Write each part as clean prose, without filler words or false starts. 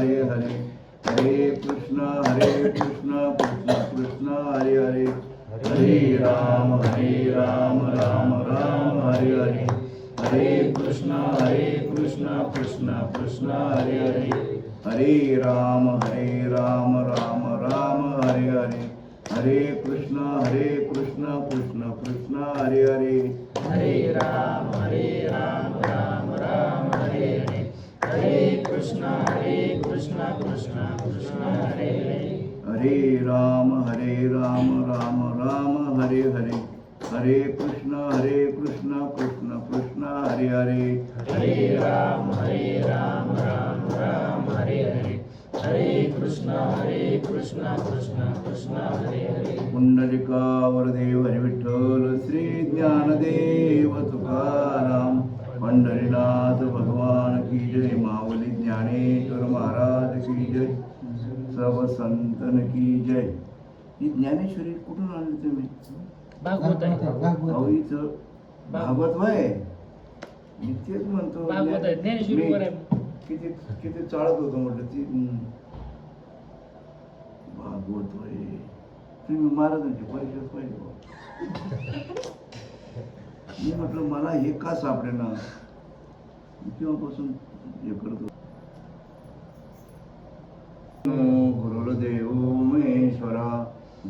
हरे हरे, हरे कृष्ण कृष्ण कृष्ण हरे हरे, हरे राम राम राम हरे हरे, हरे कृष्ण कृष्ण कृष्ण हरे हरे, हरे राम राम राम हरे हरे, हरे कृष्ण कृष्ण कृष्ण हरे हरे, हरे राम राम राम हरे हरे, हरे कृष्ण कृष्ण कृष्ण हरे हरे, हरे राम राम राम हरे हरे, हरे कृष्ण कृष्ण कृष्ण हरे हरे, हरे राम राम राम हरे हरे, हरे कृष्ण कृष्ण कृष्ण हरे हरे, पुंडलिकावर देव हरी विठ्ठल, श्री ज्ञानदेव तुकाराम, पंढरीनाथ भगवान की जय, माऊली ज्ञानेश्वर महाराज की जय, सर्व संतन की जय. ही ज्ञानेश्वरी कुठून आणली तुम्ही? भागवत आहे. अहो इथं भागवत वय मी तेच म्हणतो. भागवत आहे, ज्ञानेश्वरीवर आहे. किती किती चाळत होतो म्हटलं ती भागवत वय. तुम्ही महाराजांची परीक्षाच पाहिजे बा. मी म्हटलं मला हे का सापडेना, केव्हापासून हे करतो. गुरुर्देव महेश्वरा,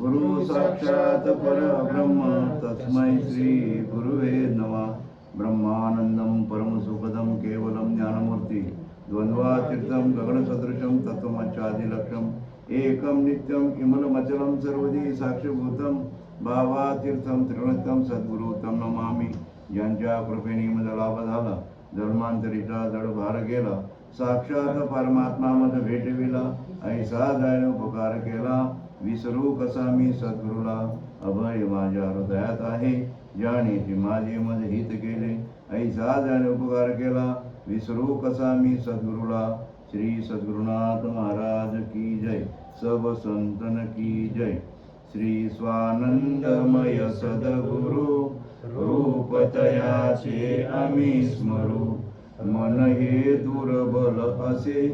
गुरु साक्षात परब्रह्म, तस्मै श्री गुरुवे नमः. ब्रह्मानंदं परमसुखदं केवलं ज्ञानमूर्ति, द्वन्द्वातीर्थं गगनसदृशं तत्त्वमच्चादिलक्ष्यम्, एकं नित्यं विमलमचलं सर्वदी साक्षीभूतं, भावातीर्थं त्रिगुणितं सद्गुरु तं नमामि. ज्यांच्या कृपेने माझा लाभ झाला, जन्मांतरीचा जडभार गेला, साक्षात परमात्मा मज भेटविला, ऐसा जाण उपकार केला, विसरू कसा मी सद्गुरूला. अभय माझ्या हृदयात आहे, ज्याने ती माझे मज हित केले, ऐसा जाण उपकार केला, विसरू कसा मी सद्गुरूला. श्री सद्गुरुनाथ महाराज की जय, सब संतन की जय. श्री स्वानंदमय सद्गुरु, रूपतयाचे आम्ही स्मरू, मन हे दुर्बल असे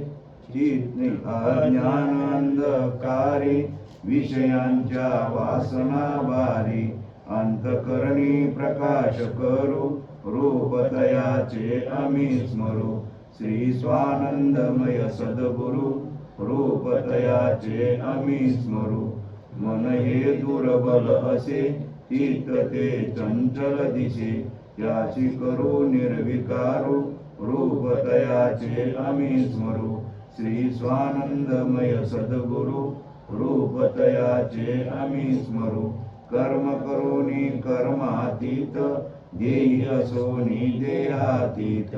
चित्ते अज्ञान अंधकारी, विषयांच्या वासना भारी, अंतकरणी प्रकाश करू, रूपतयाचे आम्ही स्मरू. श्री स्वानंदमय सद्गुरु, रूपतयाचे आम्ही स्मरू, मन हे दुर्बल असे चित्त ते चंचल दिसे, त्याची करू निर्विकारू, रूपतयाचे आम्ही स्मरू. श्री स्वानंदमय सद्गुरु, रूपतयाचे आम्ही स्मरू. कर्म करोनी कर्मातीत, ध्येय असोनी देहातीत,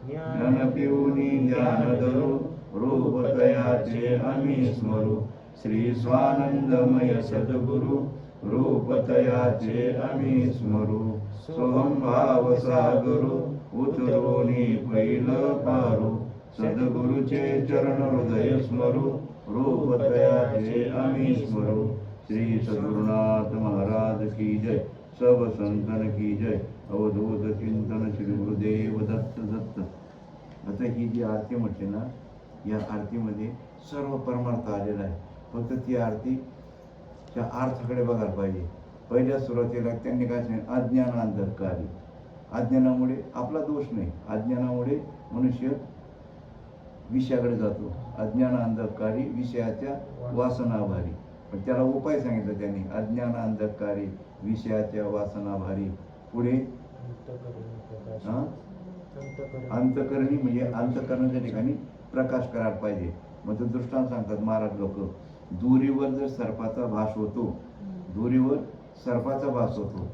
ज्ञान पिऊनी ज्ञान धरू, रूपतयाचे आम्ही स्मरू. श्री स्वानंदमय सद्गुरु, रूपतयाचे आम्ही स्मरू. सोहम भाव सागरू, उतरोनी पैल पारू, सद्गुरुचे चरण हृदय स्मरू, रूपतयाचे आम्ही स्मरू. श्री सद्गुरुनाथ महाराज की जय, सब संतन की जय. अवधूत चिंतन श्री गुरुदेव दत्त दत्त. आता ही जी आरती म्हटली ना, या आरतीमध्ये सर्व परमार्थ आलेला आहे. फक्त ती आरतीच्या अर्थाकडे बघायला पाहिजे. पहिल्या सुरुवातीला त्यांनी काय सांगितलं, अज्ञान अंधकारी. अज्ञानामुळे आपला दोष नाही, अज्ञानामुळे मनुष्य विषयाकडे जातो. अज्ञान अंधकारी विषयाच्या वासनाभारी. पण त्याला उपाय सांगितला त्यांनी, अज्ञान अंधकारी विषयाच्या वासनाभारी. पुढे अंतकरणी, म्हणजे अंतकरणाच्या ठिकाणी प्रकाश करायला पाहिजे. मग तो दृष्टांत सांगतात महाराज लोक. दुरीवर जर सर्पाचा भास होतो, दुरीवर सर्पाचा भास होतो,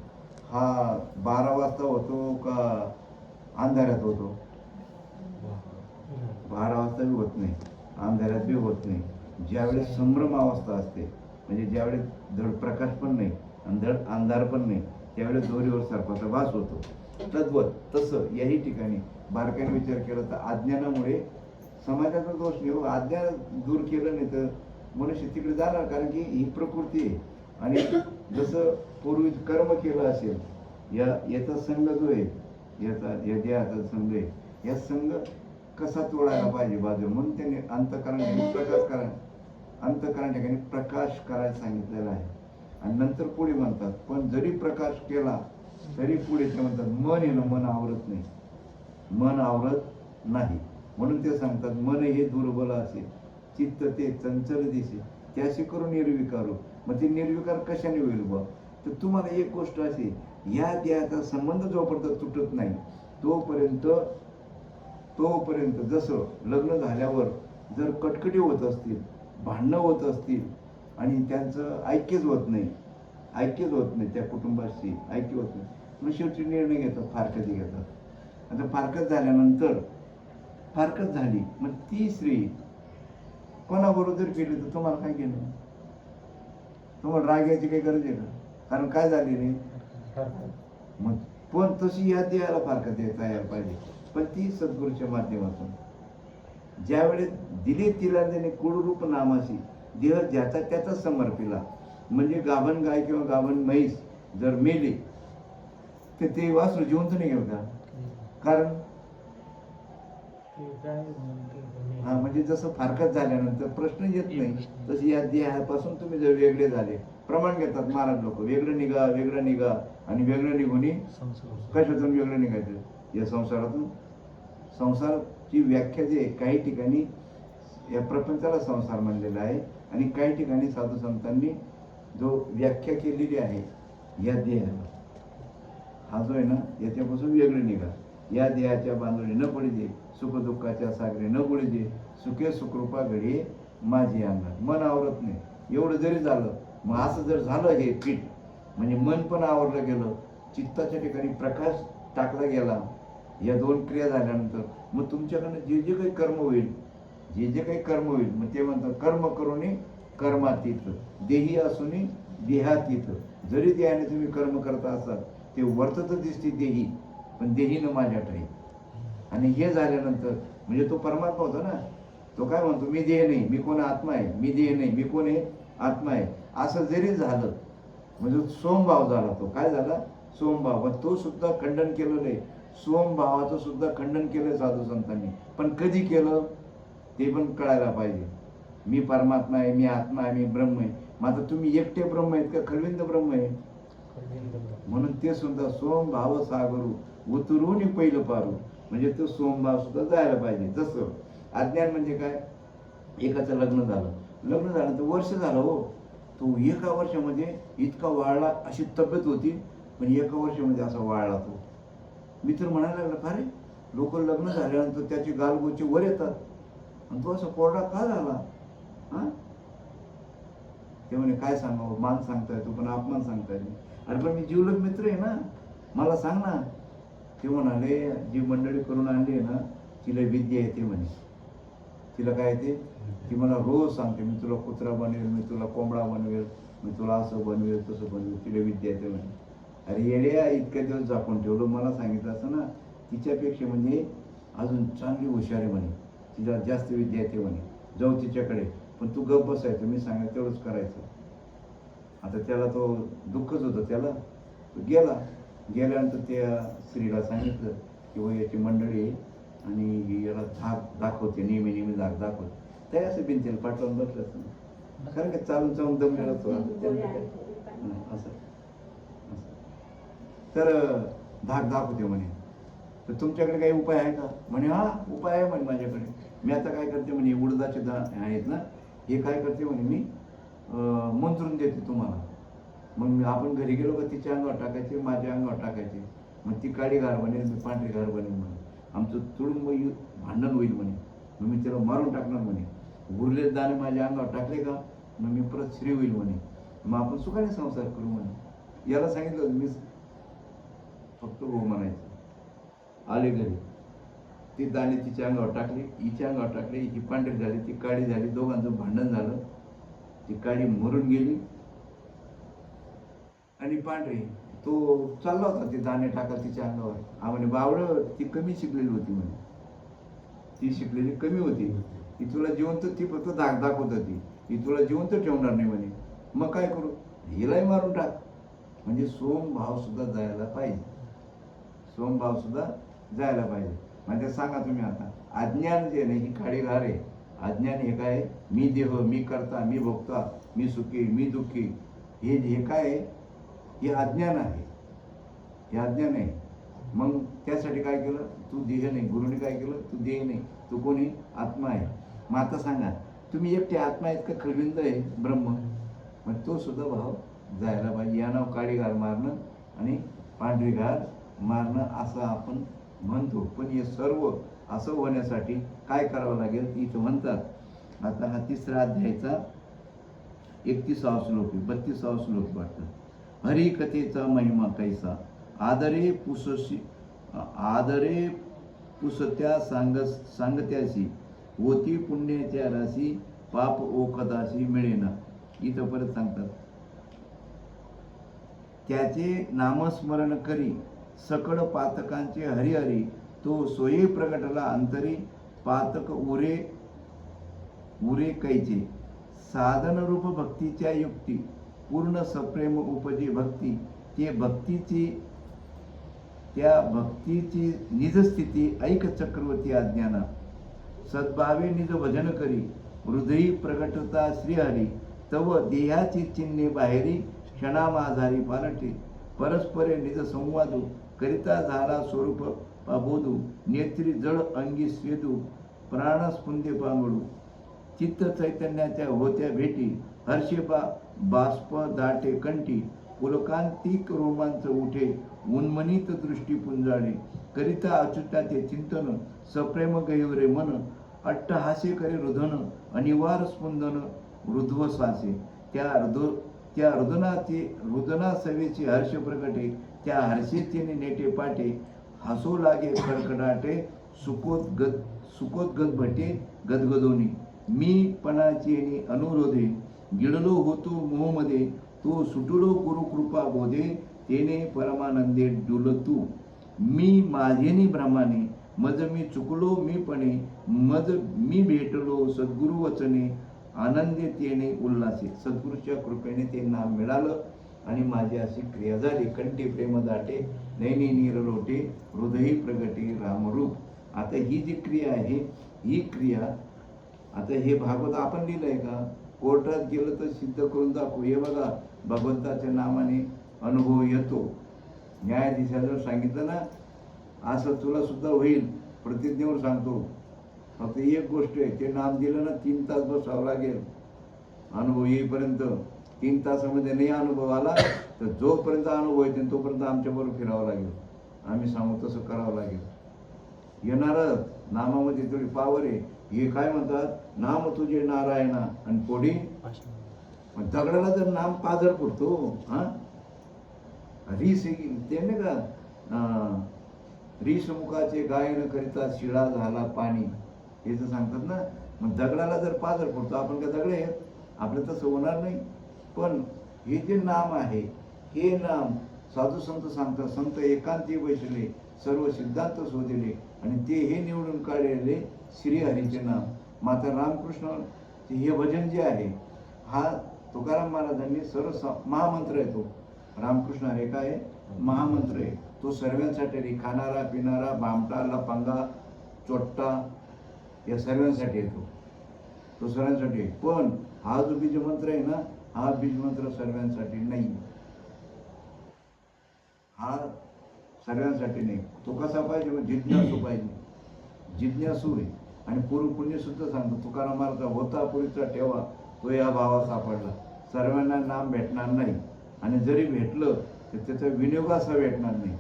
हा 12 वाजता होतो का अंधारात होतो? 12 वाजता बी होत नाही, अंधारात बी होत नाही. ज्यावेळेस संभ्रम अवस्था असते, म्हणजे ज्यावेळेस धड प्रकाश पण नाही आणि धड अंधार पण नाही, त्यावेळेस दोरीवर सर्पाचा भास होतो. तद्वत तसं याही ठिकाणी बारकाईने विचार केला तर अज्ञानामुळे समाजाचा दोष नाही. अज्ञान दूर केलं नाही तर मनुष्य तिकडे जाणार, कारण की ही प्रकृती आहे. आणि जसं पूर्वी कर्म केलं असेल, याचा संघ जो आहे, याचा या देहाचा संघ आहे, या संघ कसा तोडायला पाहिजे बाजू, म्हणून त्यांनी अंतःकरण ठिकाणी प्रकाश करा, अंतःकरण ठिकाणी प्रकाश करायला सांगितलेला आहे. आणि नंतर पुढे म्हणतात, पण जरी प्रकाश केला तरी पुढे ते म्हणतात मन आहे ना, मन आवरत नाही, मन आवरत नाही. म्हणून ते सांगतात मन हे दुर्बल असेल, चित्त ते चंचल दिसे, त्याशी करून निर्विकारू. मग ते निर्विकार कशाने होईल बा? तर तुम्हाला एक गोष्ट अशी, या देहाचा संबंध जोपर्यंत तुटत नाही तोपर्यंत जसं लग्न झाल्यावर जर कटकटी होत असतील, भांडणं होत असतील आणि त्यांचं ऐक्यच होत नाही त्या कुटुंबाशी ऐक्य होत नाही, मग शेवटी निर्णय घेतात, फारकती घेतात. आता फारकत झाल्यानंतर फारकत झाली, मग ती स्त्री कोणाबरोबर जर केली तर तुम्हाला काय केलं? तुम्हाला राग यायची काही गरज आहे का? कारण काय झाली नाही. मग पण तशी या देहाला फारकत यायला पाहिजे, पण ती सद्गुरूच्या माध्यमातून ज्यावेळेस दिली तिला त्याने कुळरूप नामाशी देह ज्याचा त्याचा समर्पिला. म्हणजे गाभण गाय किंवा गाभण म्हैस जर मेली तर ते वासरू जिवंत नाही घेऊ का? कारण हा, म्हणजे जसं फारकत झाल्यानंतर प्रश्न येत नाही, तशी या देहापासून तुम्ही जर वेगळे झाले, प्रमाण घेतात महाराज लोक, वेगळं निघा आणि वेगळं निघून कशातून वेगळं निघायचं? या संसारातून. संसाराची व्याख्या जे काही ठिकाणी या प्रपंचाला संसार म्हणलेला आहे आणि काही ठिकाणी साधू संतांनी जो व्याख्या केलेली आहे या देहाला, हा जो आहे ना, याच्यापासून वेगळं निघा. या देहाच्या बांधणी न पडिजे, सुख दुःखाच्या सागरे न बुडिजे, सुखे सुखरूपा घडे माझी अंगात. मन आवरत नाही, एवढं जरी झालं, मग असं जर झालं हे पीठ, म्हणजे मन पण आवरलं गेलं, चित्ताच्या ठिकाणी प्रकाश टाकला गेला, या दोन क्रिया झाल्यानंतर मग तुमच्याकडनं जे जे काही कर्म होईल, मग ते म्हणतात कर्म करूनी कर्मातीत, देही असूनी देहातीत. जरी देहाने तुम्ही कर्म करता असाल ते वर्तत दिसते देही, पण देही न माझ्या ठाई. आणि हे झाल्यानंतर म्हणजे तो परमात्मा होता ना, तो काय म्हणतो, मी देह नाही, मी कोण आत्मा आहे, मी देह नाही, मी कोण आहे, आत्मा आहे. असं जरी झालं म्हणजे सोमभाव झाला. तो काय झाला? सोमभाव. तो सुद्धा खंडन केलेलं आहे, सोमभावाचं सुद्धा खंडन केलं साधू संतांनी. पण कधी केलं ते पण कळायला पाहिजे. मी परमात्मा आहे, मी आत्मा आहे, मी ब्रह्म आहे. मात्र तुम्ही एकटे ब्रह्म आहेत का खरविंद ब्रह्म आहे? म्हणून ते सुद्धा सोमभाव सागरू उतरून पहिलं पारू, म्हणजे तो सोमभाव सुद्धा जायला पाहिजे. जसं अज्ञान म्हणजे काय, एकाचं लग्न झालं तर वर्ष झालं हो, तो एका वर्षामध्ये इतका वाढला, अशी तब्येत होती, पण एका वर्षामध्ये असा वाढला तो. मी तर म्हणायला लागला, का रे, लोक लग्न झाल्यानंतर त्याची गालगोची वर येतात आणि तो असा कोरडा का झाला? हा, ते म्हणे काय सांगावं, मान सांगताय तू, पण अपमान सांगताय. अरे पण मी जीवलग मित्र आहे ना, मला सांग ना. ते म्हणाले, जी मंडळी करून आणली आहे ना, तिला विद्या येते म्हणे. तिला काय येते? ती मला रोज सांगते, मी तुला कुत्रा बनवेल, मी तुला कोंबडा बनवेल, मी तुला असं बनवेल, तसं बनवेल, तिला विद्या येते म्हणे. अरे येड्या, इतक्या दिवस झाकून ठेवलं, मला सांगितलं असं ना, तिच्यापेक्षा म्हणजे अजून चांगली हुशार आहे म्हणे, तिला जास्त विद्या येते म्हणे, जाऊ तिच्याकडे. पण तू गप्प बसायचं, मी सांगायचं तेवढंच करायचं. आता त्याला तो दुःखच होतं, त्याला तो गेल्यानंतर त्या स्त्रीला सांगितलं की व याची मंडळी आहे आणि याला धाक दाखवते, नेहमी धाक दाखवते. ते असं भिंतीला पाठवून बसलं असतं, कारण की चालून दमलेला तो असं. तर धाक दाखवते म्हणे. तर तुमच्याकडे काही उपाय आहे का? म्हणे हा उपाय आहे म्हणे माझ्याकडे. मी आता काय करते म्हणे, उडदाचे आहेत ना, हे काय करते म्हणे, मी मंत्रून देते तुम्हाला. मग आपण घरी गेलो का तिच्या अंगावर टाकायचे, माझ्या अंगावर टाकायचे. मग ती काळी घार बनेल, मी पांढरी घार बनेल म्हणे. आमचं तुडुंब भांडण होईल म्हणे. मग मी त्याला मारून टाकणार म्हणे. उरलेले दाणे माझ्या अंगावर टाकले का मग मी परत श्री होईल म्हणे. मग आपण सुखाने संसार करू म्हणे. याला सांगितलं मी फक्त हो म्हणायचं. आले घरी, ती दाणे तिच्या अंगावर टाकली, हिच्या अंगावर टाकले, ही पांढरी झाली, ती काळी झाली, दोघांचं भांडण झालं. ती काळी मरून गेली आणि पांढरी तो चालला होता ते दाणे टाका तिच्या अंगावर. हा म्हणे बावळ, ती कमी शिकलेली होती म्हणे, ती शिकलेली कमी होती, ती तुला जिवंत, ती फक्त धाक दाखवत होती, ती तुला जिवंत ठेवणार नाही म्हणे. मग काय करू, हिलाही मारून टाक. म्हणजे सोमभाव सुद्धा जायला पाहिजे, सोमभाव सुद्धा जायला पाहिजे. म्हणजे सांगा तुम्ही आता अज्ञान जे नाही ही काळीघार आहे. अज्ञान हे काय, मी देह, मी करता, मी भोगता, मी सुखी, मी दुःखी, हे काय आहे, हे अज्ञान आहे. हे अज्ञान आहे. मग त्यासाठी काय केलं, तू देह नाही. गुरुने काय केलं, तू देह नाही, तू कोणी, आत्मा आहे. मग आता सांगा, तुम्ही एकटे आत्मा आहेत का खळविंद आहे ब्रह्म? मग तो सुद्धा भाव जायला पाहिजे. या नाव काळीघार मारणं आणि पांढरी घार मारणं असं आपण म्हणतो. पण हे सर्व असं होण्यासाठी काय करावं लागेल इथं म्हणतात. आता हा 3रा अध्यायाचा 31वा श्लोक आहे, 32वा श्लोक वाटतं. हरिकथेचा महिमा कैसा, आदरे पुसत्या सांगत्यासी, होती पुण्याच्या राशी, पाप ओखदासी मिळेना. इथं परत सांगतात, त्याचे नामस्मरण करी सकळ पातकांचे हरिहरी, तो सोयी प्रगटला अंतरी, पातक उरे कैचे. साधन रूप भक्तीच्या युक्ती, पूर्ण सप्रेम उपजी भक्ती, त्या भक्तीची निजस्थिती ऐक चक्रवर्ती अज्ञाना. सद्भावे निज भजन करी, हृदयी प्रगटता श्रीहरी, तव देहाची चिन्हे बाहेरी, क्षणा माझारी पालटे. परस्परे निज संवादू, करिता झाला स्वरूप बोधू, नेत्री जळ अंगी स्वेदू, प्राणस्पुंदे पांगडू. चित्त चैतन्याच्या होत्या भेटी, हर्षेपा बाष्प दाटे कंठी, पुलकांतिक रोमांच उठे, उन्मनीत दृष्टी पुंजाळे. करिता अच्युताचे चिंतन, सप्रेम गैवरे मन, अट्टहासे करे रुदन, अनिवार स्पंदन रुध्वश्वासे. त्या रुदना सवेची हर्ष प्रगटे, त्या हर्षेचे नेटे पाटे, हसू लागे खडखडाटे, सुकोद्गत भटे गदगदोनी. मी पणाची अनुरोधे, गिळलो होतो मोहमध्ये, तो सुटलो गुरुकृपा बोधे, तेने परमानंदे डुलतू. मी माझेनी भ्रमाने, मज मी चुकलो मीपणे, मज मी भेटलो सद्गुरु वचने, आनंदे तेने उल्हासे. सद्गुरूच्या कृपेने ते नाम मिळालं आणि माझी अशी क्रिया झाली. कंठी प्रेम दाटे, नैनी नीर लोटे, हृदयी प्रगटी रामरूप. आता ही जी क्रिया आहे, ही क्रिया आता हे भागवत आपण लिहिलंय का? कोर्टात गेलं तर सिद्ध करून दाखवू. हे बघा, भगवंताच्या नामाने अनुभव येतो. न्यायाधीशाला सांगितलं ना, असं तुला सुद्धा होईल, प्रतिज्ञेवर सांगतो. फक्त एक गोष्ट आहे, ते नाम दिलं ना 3 तास बसावं लागेल अनुभव येईपर्यंत. 3 तासामध्ये नाही अनुभव आला तर जोपर्यंत अनुभव येते तोपर्यंत आमच्याबरोबर फिरावं लागेल. आम्ही सांगू तसं करावं लागेल. येणारच. नामामध्ये थोडी पावर आहे. हे काय म्हणतात, नाम तुझे नारायणा, आणि पोडी दगडाला जर नाम पाझर पडतो. हा रीस ते नाही का, रीसमुखाचे गायन करिता शिळा झाला पाणी, हे तर सांगतात ना. मग दगडाला जर पाझर पडतो, आपण का दगड आहेत? आपलं तसं होणार नाही. पण हे जे नाम आहे, हे नाम साधू संत सांगतात. संत एकांती बैसले, सर्व सिद्धांत शोधले, आणि ते हे निवडून काढलेले श्रीहरीचे नाम. माता रामकृष्ण हे भजन जे आहे, हा तुकाराम महाराजांनी महामंत्र आहे. तो रामकृष्ण हे काय महामंत्र आहे. तो सर्वांसाठी, खाणारा पिणारा भामटा लपांगा चोट्टा या सर्वांसाठी येतो. तो सर्वांसाठी. पण हा जो बीज मंत्र आहे ना, हा बीज मंत्र सर्वांसाठी नाही. हा सर्वांसाठी नाही. तो कसा पाहिजे? जिज्ञासू पाहिजे. जिज्ञासू आहे. आणि पूर्व पुण्य सुद्धा सांगतो तुकाराम महाराज, होता पुरीचा ठेवा, तो या भावा सापडला. सर्वांना नाम भेटणार नाही, आणि जरी भेटलं तर त्याचा विनियोग असा भेटणार नाही.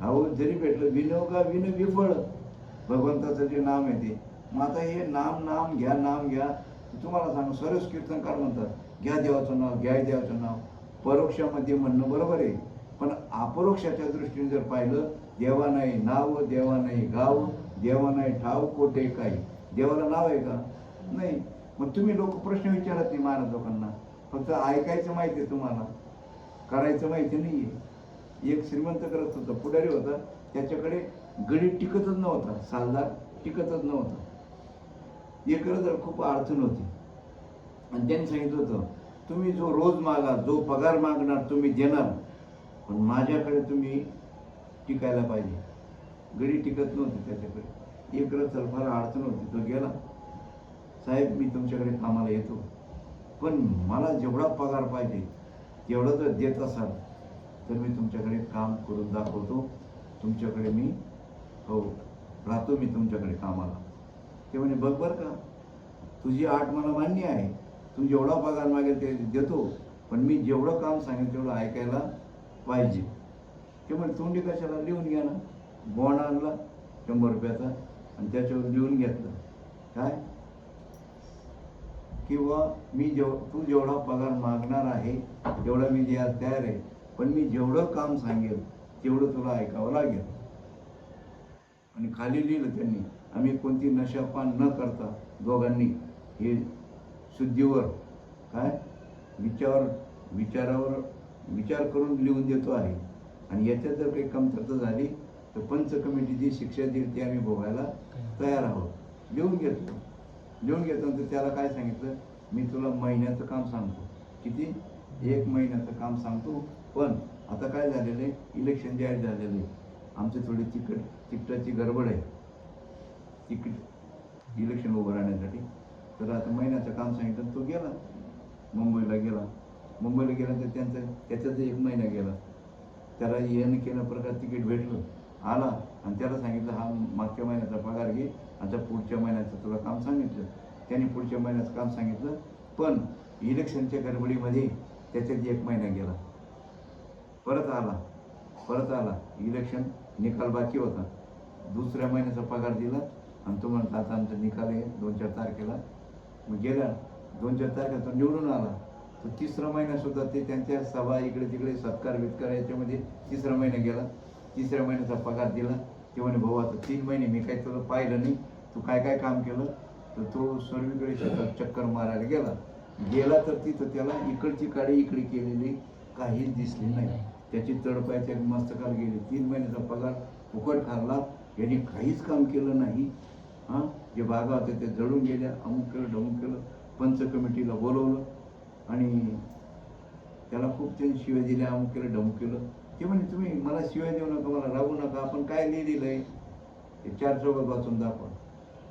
अहो जरी भेटलं, विनियोगा विफळ भगवंताचं जे नाम आहे ते. मग आता हे नाम घ्या, नाम घ्या. तुम्हाला सांगू, सरस कीर्तनकार म्हणतात, घ्या देवाचं नाव, घ्या देवाचं नाव. परोक्षामध्ये म्हणणं बरोबर आहे, पण अपरोक्षाच्या दृष्टीने जर पाहिलं, देवा नाही नाव, देवा नाही गाव, देवा नाही ठाव कोठे काही. देवाला नाव आहे का? नाही. मग तुम्ही लोक प्रश्न विचारत नाही महाराज लोकांना. फक्त ऐकायचं माहिती आहे तुम्हाला, करायचं माहिती नाही आहे. एक श्रीमंत करत होता, पुढारी होता, त्याच्याकडे गडी टिकतच नव्हता, सालदार टिकतच नव्हता. एकच जर खूप अडचण होती, आणि त्यांनी सांगितलं होतं, तुम्ही जो रोज मागा, जो पगार मागणार तुम्ही देणार, पण माझ्याकडे तुम्ही टिकायला पाहिजे. गडी टिकत नव्हते त्याच्याकडे. एक चल फार अडचण होती, तो गेला. साहेब मी तुमच्याकडे कामाला येतो, पण मला जेवढा पगार पाहिजे तेवढा जर देत असाल तर मी तुमच्याकडे काम करून दाखवतो, तुमच्याकडे मी हो राहतो, मी तुमच्याकडे कामाला. ते म्हणे बघ बरं का, तुझी आठ मला मान्य आहे, तू जेवढा पगार मागेल ते देतो, पण मी जेवढं काम सांगेल तेवढं ऐकायला पाहिजे. ते म्हणे तोंडी कशाला, लिहून घ्या ना. बॉन्ड आणला 100 रुपयाचा आणि त्याच्यावर लिहून घेतलं काय, किंवा मी तू जेवढा पगार मागणार आहे तेवढा मी द्यायला तयार आहे, पण मी जेवढं काम सांगेल तेवढं तुला ऐकावं लागेल. आणि खाली लिहिलं त्यांनी, आम्ही कोणती नशापान न करता दोघांनी हे शुद्धीवर काय विचार करून लिहून देतो आहे, आणि याच्यात जर काही कमतरता झाली तर पंच कमिटी जी शिक्षा देईल ती आम्ही भोगायला तयार आहोत. लिहून घेतलं तर त्याला काय सांगितलं, मी तुला महिन्याचं काम सांगतो. किती? 1 महिन्याचं काम सांगतो. पण आता काय झालेलं आहे, इलेक्शन जाहीर झालेलं आहे, आमची थोडी तिकटाची गडबड आहे, तिकीट इलेक्शन उभं राहण्यासाठी. तर आता महिन्याचं काम सांगितलं. तो गेला मुंबईला गेला तर त्याच्यात 1 महिना गेला. त्याला येणं केलं प्रकार तिकीट भेटलं, आला आणि त्याला सांगितलं हा मागच्या महिन्याचा पगार घे, आता पुढच्या महिन्याचं तुला काम सांगितलं. त्याने पुढच्या महिन्याचं काम सांगितलं, पण इलेक्शनच्या गडबडीमध्ये त्याच्यात 1 महिना गेला. परत आला इलेक्शन निकाल बाकी होता, दुसऱ्या महिन्याचा पगार दिला आणि तो म्हणता आता आमचा निकाल आहे 2-4 तारखेला. मग गेला 2-4 तारखेला तो निवडून आला. तर 3रा महिनासुद्धा ते त्यांच्या सभा इकडे तिकडे सत्कार वित्कार याच्यामध्ये 3रा महिना गेला. 3ऱ्या महिन्याचा पगार दिला. ते म्हणे भाऊ आता 3 महिने मी काही तुला पाहिलं नाही, तू काय काम केलं. तर तो सर्वीकडे चक्कर मारायला गेला तर तिथं त्याला इकडची काडी इकडे केलेली काहीच दिसली नाही. त्याची तडपायच्या मस्तकाला गेली. 3 महिन्याचा पगार फुकट खाल्ला, यांनी काहीच काम केलं नाही. जे बागा होते ते जळून गेल्या, अमुक केलं ढमुक केलं. पंच कमिटीला बोलवलं आणि त्याला खूप त्यांनी शिव्या दिल्या, अमुक केलं ढमुक केलं. ते म्हणजे तुम्ही मला शिवाय देऊ नका, मला राहू नका, आपण काय लिहिलेलं आहे ते 4 चौघात वाचून दाखवा.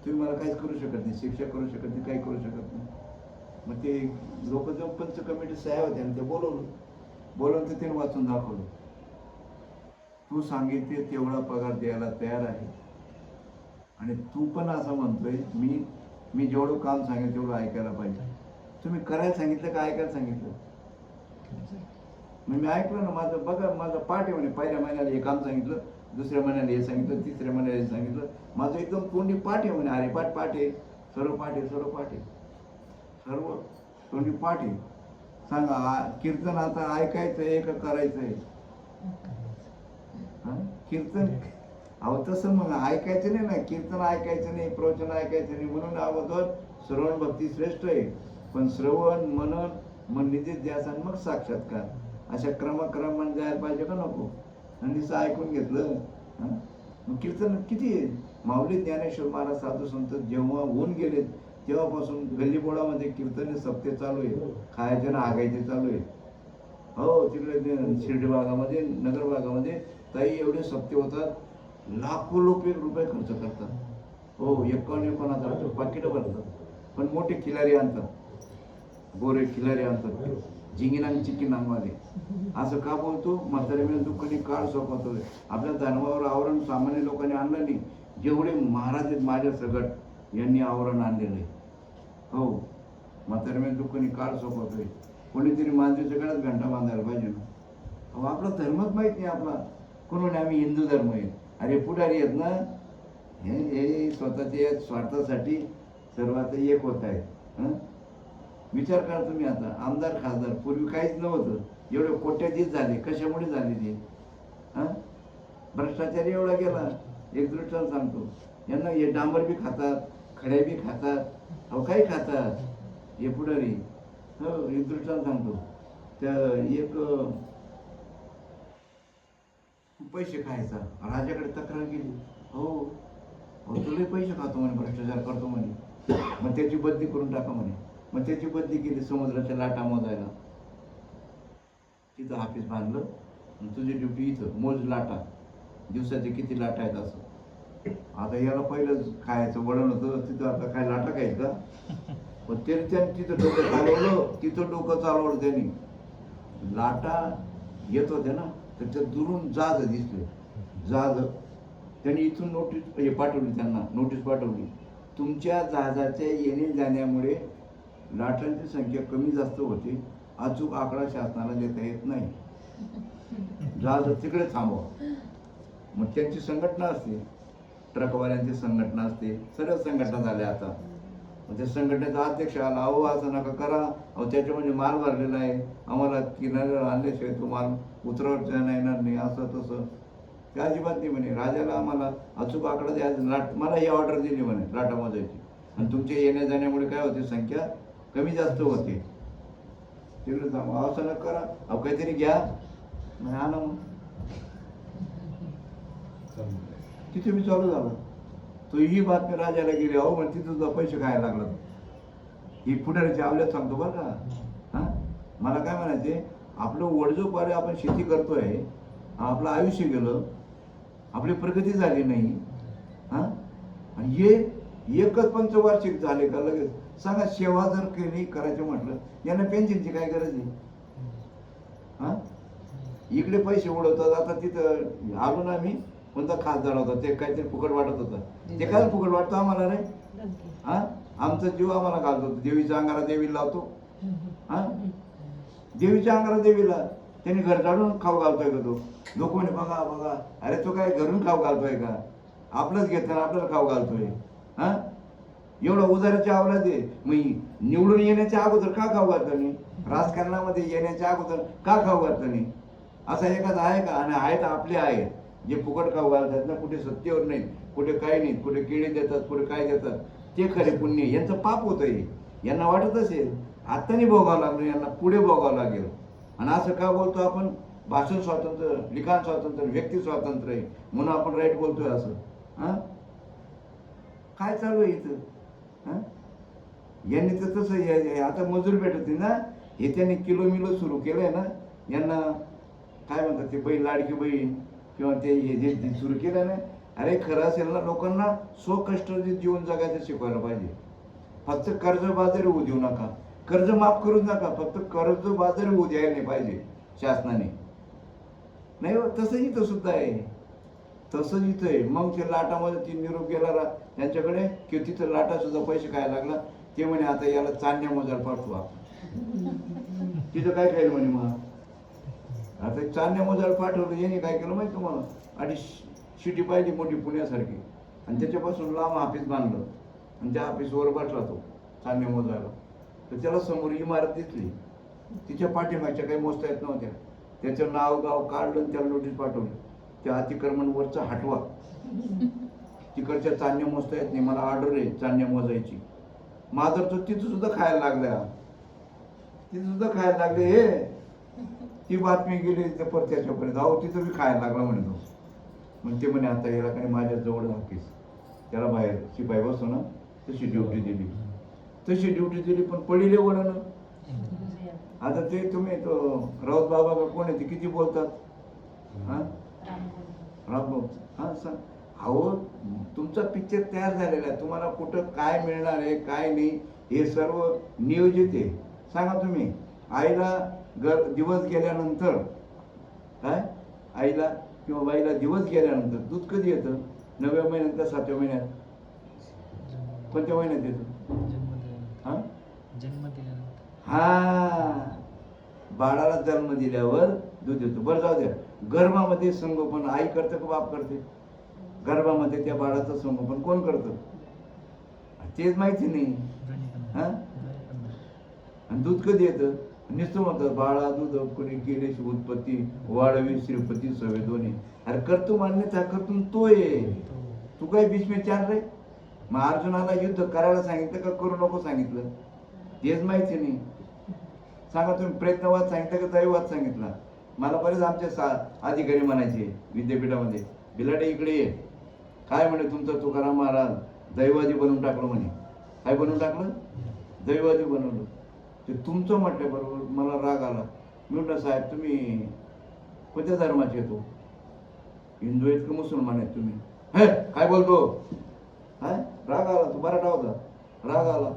तुम्ही मला काहीच करू शकत नाही, शिक्षा करू शकत नाही, काही करू शकत नाही. मग ते लोक जो पंच कमिटी साहेब होते ते बोलवून ते त्याने वाचून दाखवलं. तू सांगितले तेवढा पगार द्यायला तयार आहे, आणि तू पण असं म्हणतोय मी जेवढं काम सांगेल तेवढं ऐकायला पाहिजे. तुम्ही करायला सांगितलं का ऐकायला सांगितलं? मी ऐकलं ना, माझं पाठ आहे म्हणे. पहिल्या महिन्याला हे काम सांगितलं, दुसऱ्या महिन्याला हे सांगितलं, तिसऱ्या महिन्याला हे सांगितलं. माझं एकदम तोंडी पाठ आहे म्हणे. अरे पाठ आहे, सर्व पाठ आहे, सर्व तोंडी पाठ आहे. सांगा कीर्तन आता ऐकायचं आहे का करायचं आहे? कीर्तन अहो तसं मग ऐकायचं नाही ना, कीर्तन ऐकायचं नाही, प्रवचन ऐकायचं नाही. म्हणून अगोदर श्रवण भक्ती श्रेष्ठ आहे, पण श्रवण मनन मन निधीत ध्यासन मग साक्षात्कार, अशा क्रमाने जायला पाहिजे का नको? आणि तिचं ऐकून घेतलं. मग कीर्तन किती आहे? माऊली ज्ञानेश्वर महाराज साधू संत जेव्हा होऊन गेले तेव्हापासून गल्लीबोळामध्ये कीर्तन सप्ते चालू आहे, खायचे ना हागायचे चालू आहे. हो तिकडे शिर्डी भागामध्ये, नगर भागामध्ये ताई एवढे सप्ते होतात, लाखो रुपये खर्च करतात. हो 51,000 पाकिटं भरतात, पण मोठे खिलारी आणतात, गोरे खिलारी आणतात, झिंगिनांग चिकिनांगवाले. असं का बोलतो? म्हाताऱ्या दुःखाने काळ सोपवतोय. आपल्या धर्मावर आवरण सामान्य लोकांनी आणलं नाही, जेवढे महाराज आहेत माझ्या सगट यांनी आवरण आणलेलं आहे. हो म्हाताऱ्या दुःखाने काळ सोपवतोय. कोणीतरी माणसाच्या गळ्यात घंटा बांधायला पाहिजे ना. अहो आपला धर्मच माहीत नाही आपला. कोणी आम्ही हिंदू धर्म आहे. अरे पुढारी आहेत ना, हे स्वतःच्या स्वार्थासाठी सर्वात एक होत आहेत. विचार करा तुम्ही. आता आमदार खासदार पूर्वी काहीच नव्हतं, एवढे कोट्याधीश झाले. कशामुळे झाले ते? भ्रष्टाचार एवढा गेला. एक दृष्टांत सांगतो, यांना हे डांबर बी खातात, खड्या बी खातात, अहो काही खातात हे पुढारी. हो एक दृष्टांत सांगतो, त्या एक पैसे खायचा राजाकडे तक्रार केली. हो तुला पैसे खातो म्हणे, भ्रष्टाचार करतो म्हणे, मग त्याची बदली करून टाका म्हणे. मग त्याची बदली केली समुद्राच्या लाटा मोजायला. तिथं ऑफिस बांधलं, तुझी ड्युटी इथं मोज लाटा, दिवसाचे किती लाटा आहेत असं. आता याला पहिलं खायचं वळण होतं, तिथं आता काय लाटा काय का, पण त्याने तिथं डोकं चालवलं, तिथं डोकं चालवलं त्यांनी. लाटा येत होत्या ना, तर त्या दुरून जहाज दिसले. जहाज त्यांनी इथून नोटीस पाठवली, त्यांना नोटीस पाठवली, तुमच्या जहाजाच्या येणे जाण्यामुळे लाटांची संख्या कमी जास्त होते, अचूक आकडा शासनाला देता येत नाही, जहाज तिकडे थांबवा. मग त्यांची संघटना असते, ट्रकवाल्यांची संघटना असते, सर्व संघटना झाल्या आता. मग त्या संघटनेचा अध्यक्ष आला, अहो असं नका करा, अहो त्याच्यामध्ये माल भरलेला आहे, आम्हाला किनाऱ्यावर आणल्याशिवाय तो माल उतरवता येणार नाही, असं तसं. ते अजिबात नाही म्हणे, राजाला आम्हाला अचूक आकडा द्यायचा, मला ही ऑर्डर दिली म्हणे लाटा मोजायची, आणि तुमच्या येण्या जाण्यामुळे काय होते, संख्या कमी जास्त होते, तिकडे थांबा. असं नका करा, अहो काहीतरी घ्या. नाही आणा, मग तिथे मी चालू झालं. तो ही बातमी राजाला गेली, अहो म्हणजे तिथं तुझा पैसे खायला लागला. ही पुढाऱ्याची आवल्यात सांगतो बरं का. हां, मला काय म्हणायचे, आपलं वडजोपारे आपण शेती करतोय, आपलं आयुष्य गेलं, आपली प्रगती झाली नाही. हां, आणि हे एकच पंचवार्षिक झाले का लगेच सांगा, सेवा जर केली करायचं म्हटलं, यांना पेन्शनची काय गरज आहे. हां, इकडे पैसे उडवतात. आता तिथं आलो ना मी, कोणता खासदार होता, ते काहीतरी फुकट वाटत होतं, ते काय फुकट वाटतं आम्हाला रे. हां, आमचा जीव आम्हाला घालतो, देवीच्या अंगाला देवीला लावतो. हां, देवीच्या अंगाला देवीला त्यांनी घर जाडून खाऊ घालतोय का तो. लोक म्हणे बघा बघा, अरे तो काय घरून खाऊ घालतोय का, आपलंच घेताना आपल्याला खाऊ घालतोय. हां, एवढा उदाराच्या आवला दे. मग निवडून येण्याच्या अगोदर का खाऊ घालतो नाही, राजकारणामध्ये येण्याच्या अगोदर का खाऊ घालतो नाही, असा एखादा आहे का. आणि आहेत आपले आहेत जे फुकट खाऊ घालतात ना, कुठे सत्तेवर नाहीत, कुठे काही नाहीत, कुठे केळी देतात, कुठे काय देतात, ते खरे पुण्य. यांचं पाप होतंय, यांना वाटत असेल आता नाही भोगावं लागलं, यांना पुढे भोगावं लागेल. आणि असं का बोलतो आपण, भाषण स्वातंत्र्य, लिखाण स्वातंत्र्य, व्यक्ती स्वातंत्र्य आहे म्हणून आपण राईट बोलतोय असं. हां, काय चालू आहे इथं. हां, यांनी तर तसं आता मजूर भेटत ना, हे त्यांनी किलो सुरू केलंय ना, यांना काय म्हणतात ते बहीण, लाडकी बहीण, किंवा ते हे जे सुरू केलं ना, अरे खरं असेल ना, लोकांना स्वकष्ट जीवन जगायचं शिकवायला पाहिजे. फक्त कर्जबाजारी होऊ देऊ नका, कर्ज माफ करूच नका, फक्त कर्जबाजारी होऊ द्यायला नाही पाहिजे शासनाने. नाही हो, तसं इथं सुद्धा आहे, तसंच इथं आहे. मग ते लाटामध्ये ती निरोप गेला त्यांच्याकडे, की तिथं लाटा सुद्धा पैसे खायला लागला. ते म्हणे आता याला चांदण्या मोजायला पाठवा. तिथं काय खायला म्हणे, मग आता चांदण्या मोजायला पाठवलं. याने काय केलं माहिती तुम्हाला, आणि शिटी पाहिली मोठी पुण्यासारखी, आणि त्याच्यापासून लांब ऑफिस बांधलं, आणि त्या ऑफिसवर बसला तो चांदण्या मोजायला. तर त्याला समोर इमारत दिसली, तिच्या पाठीमागच्या काही मोजता येत नव्हत्या. त्याचं नाव गाव काढलं आणि त्याला नोटीस पाठवली, त्या अतिक्रमणवरचा हटवा, तिकडच्या चांदण्या मोजता येत नाही, मला ऑर्डर आहे चांदण्या मोजायची. माझं तो तिथं सुद्धा खायला लागल्या, तिथं सुद्धा खायला लागले. हे ती बातमी गेली त्याच्यापर्यंत, अहो तिथं मी खायला लागला म्हणे तो. मग ते म्हणे आता याला काही माझ्या जवळ ऑफिस, त्याला बाहेर शिपाई बसतो ना, तशी ड्युटी दिली, पण पडिले वळण. आता ते तुम्ही तो राऊत बाबा का कोण आहे ते किती बोलतात. हां, रामभाऊ, हां सांग. अहो तुमचा पिक्चर तयार झालेला आहे, तुम्हाला कुठं काय मिळणार आहे काय नाही हे सर्व नियोजित आहे. सांगा तुम्ही, आईला दिवस गेल्यानंतर, काय आईला किंवा बाईला दिवस गेल्यानंतर दूध कधी येतं, 9व्या महिन्यात का 7व्या महिन्यात, कोणत्या महिन्यात येतं. हां, जन्म दिल्यानंतर. हा, बाळाला जन्म दिल्यावर दूध येतो. बरं जाऊ द्या, गर्भामध्ये संगोपन आई करते का बाप करते, गर्भामध्ये त्या बाळाचं संगोपन कोण करतं तेच माहिती नाही. हां, आणि दूध कधी येतं, नुसतं म्हणतात बाळा दूध कोणी केल्याची उत्पत्ती वाढवी श्रीपती सवे दोन्ही. अरे करतो मान्यता करतो तो ये, तू काय बीच में चाल रे. मग अर्जुनाला युद्ध करायला सांगितलं का करू नको सांगितलं तेच माहिती नाही. सांगा तुम्ही, प्रयत्नवाद सांगितलं का दैवाद सांगितला. मला बरेच आमचे अधिकारी म्हणायचे विद्यापीठामध्ये, बिलाटे इकडे ये, काय म्हणे तुमचं तुकाराम महाराज दैवादी बनवून टाकलं म्हणे. काय बनवून टाकलं, दैवादी बनवलं. ते तुमचं म्हटल्याबरोबर मला राग आला. मी म्हटलं साहेब तुम्ही कोणत्या धर्माचे येतो, हिंदू आहेत का मुसलमान आहेत तुम्ही. हे काय बोलतो, हा राग आला, तू मराठा होता, राग आला.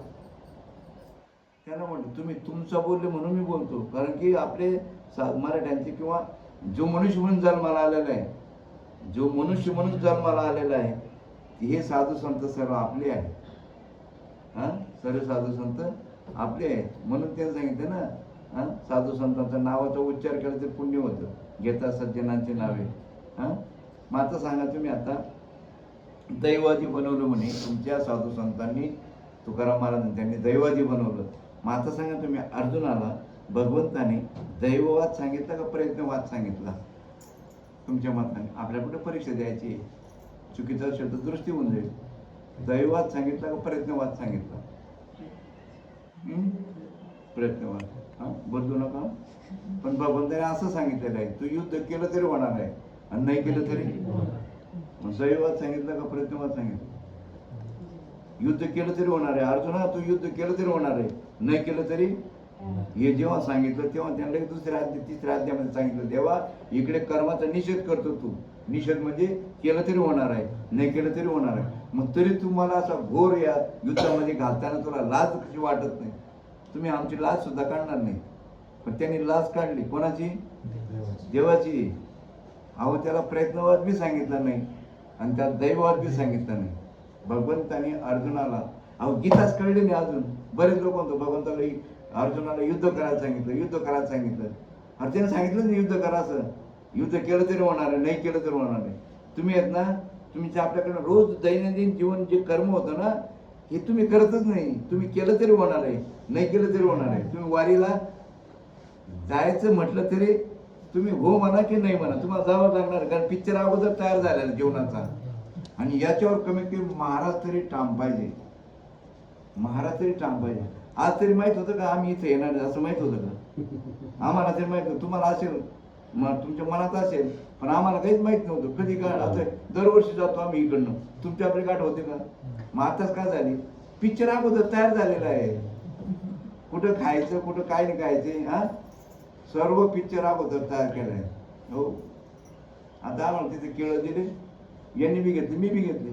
त्यांना म्हटलं तुम्ही तुमचं बोलले म्हणून मी बोलतो, कारण की आपले मराठ्यांचे किंवा जो मनुष्य म्हणून जन्माला आलेला आहे, जो मनुष्य म्हणून जन्माला आलेला आहे, हे साधू संत सर्व आपले आहे. हा सर्व साधू संत आपले आहेत. म्हणून त्यांनी सांगितलं ना, हा साधू संतांचा नावाचा उच्चार केला तर पुण्य होतं, घेता सज्जनांची नावे. हा मग आता सांगा तुम्ही, आता दैवादी बनवलं म्हणे तुमच्या साधू संतांनी, तुकाराम महाराजांनी त्यांनी दैवादी बनवलं. मग आता सांगा तुम्ही, अर्जुनाला भगवंताने दैववाद सांगितला का प्रयत्नवाद सांगितला तुमच्या मताने? आपल्या कुठे परीक्षा द्यायची, चुकीचा असेल तर दुरुस्ती होऊन जाईल. दैववाद सांगितला का प्रयत्नवाद सांगितला? प्रयत्नवाद. हा बदलू नका. पण भगवंताने असं सांगितलेलं आहे, तू युद्ध केलं तरी होणार आहे आणि नाही केलं तरी. मग दैववाद सांगितला का प्रयत्नवाद सांगितलं? युद्ध केलं तरी होणार आहे अर्जुना, तू युद्ध केलं तरी होणार आहे, नाही केलं तरी. हे जेव्हा सांगितलं तेव्हा त्यांना दुसऱ्या अध्याय तिसऱ्या अध्यायामध्ये सांगितलं, देवा इकडे कर्माचा निषेध करतो तू. निषेध म्हणजे केलं तरी होणार आहे, नाही केलं तरी होणार आहे. मग तरी तुम्हाला असा घोर या युद्धामध्ये घालताना तुला लाज कशी वाटत नाही? तुम्ही आमची लाज सुद्धा काढणार नाही. पण त्यांनी लाज काढली कोणाची? देवाची. अहो त्याला प्रयत्नवाद बी सांगितला नाही आणि त्यात दैववाद बी सांगितला नाही. भगवंताने अर्जुनाला, अहो गीताच कळली नाही अजून. बरेच लोक म्हणतो भगवंताला अर्जुनाला युद्ध करायला सांगितलं, युद्ध करायला सांगितलं. अरे त्याने सांगितलं नाही युद्ध करा असं. युद्ध केलं तरी होणार आहे, नाही केलं तरी होणार नाही. तुम्ही आहेत ना, तुम्ही आपल्याकडे रोज दैनंदिन जीवन जे कर्म होतं ना, हे तुम्ही करतच नाही. तुम्ही केलं तरी होणार आहे, नाही केलं तरी होणार आहे. तुम्ही वारीला जायचं म्हटलं तरी तुम्ही हो म्हणा की नाही म्हणा, तुम्हाला जावं लागणार. कारण पिक्चर अगोदर तयार झालेला जीवनाचा. आणि याच्यावर कमीत कमी महाराज तरी ठाम पाहिजे, महाराज तरी ठाम पाहिजे. आज तरी माहित होतं का आम्ही इथे येणार असं माहित होतं का? आम्हाला तरी माहित होतं, तुम्हाला असेल मग तुमच्या मनात असेल, पण आम्हाला काहीच माहित नव्हतं. कधी काय आता दरवर्षी जातो आम्ही इकडनं, तुमच्या आपली गाठ होते का? मग आताच काय झाली, पिक्चर अगोदर तयार झालेला आहे. कुठं खायचं कुठं काय नाही खायचे, हा सर्व पिक्चर अगोदर तयार केलं आहे. हो आता आम्हाला तिथे केळं दिले, यांनी बी घेतली, मी बी घेतली.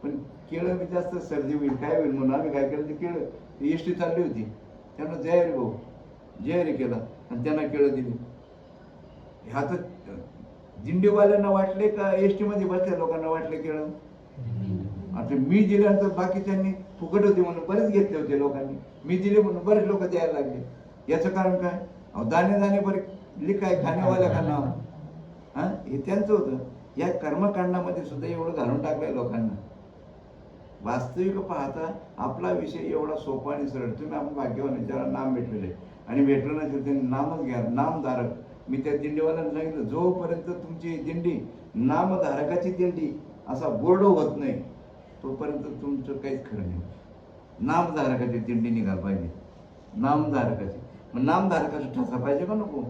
पण केळं बी जास्त सर्दी होईल काय होईल म्हणून आम्ही काय केलं, ते केळं एसटी चालली होती, त्यांना जय भाऊ जय केला आणि त्यांना केळं दिली. ह्या तर दिंडीवाल्यांना वाटले का एसटी मध्ये बसल्या लोकांना वाटले केळं? आता मी दिल्यानंतर बाकीच्यांनी फुकट होते म्हणून बरेच घेतले होते लोकांनी, मी दिले म्हणून बरेच लोक द्यायला लागले. याचं कारण काय? दाणे दाणे बरे लिखाय खाण्यावाल्या खाणं, हा हे त्यांचं होतं. या कर्मकांडामध्ये सुद्धा एवढं घालून टाकलंय लोकांना. वास्तविक पाहता आपला विषय एवढा सोपा आणि सरळ. तुम्ही आपण भाग्यवान ज्याला नाम भेटलेले आणि भेटलं नाही त्यांनी नामच घ्या, नामधारक. मी त्या दिंडीवाल्यांना सांगितलं, जोपर्यंत तुमची दिंडी नामधारकाची दिंडी असा बोर्ड होत नाही तोपर्यंत तुमचं काहीच खरं नाही. नामधारकाची दिंडी निघाल पाहिजे, नामधारकाची. मग नामधारकाचा ठसा पाहिजे का नको?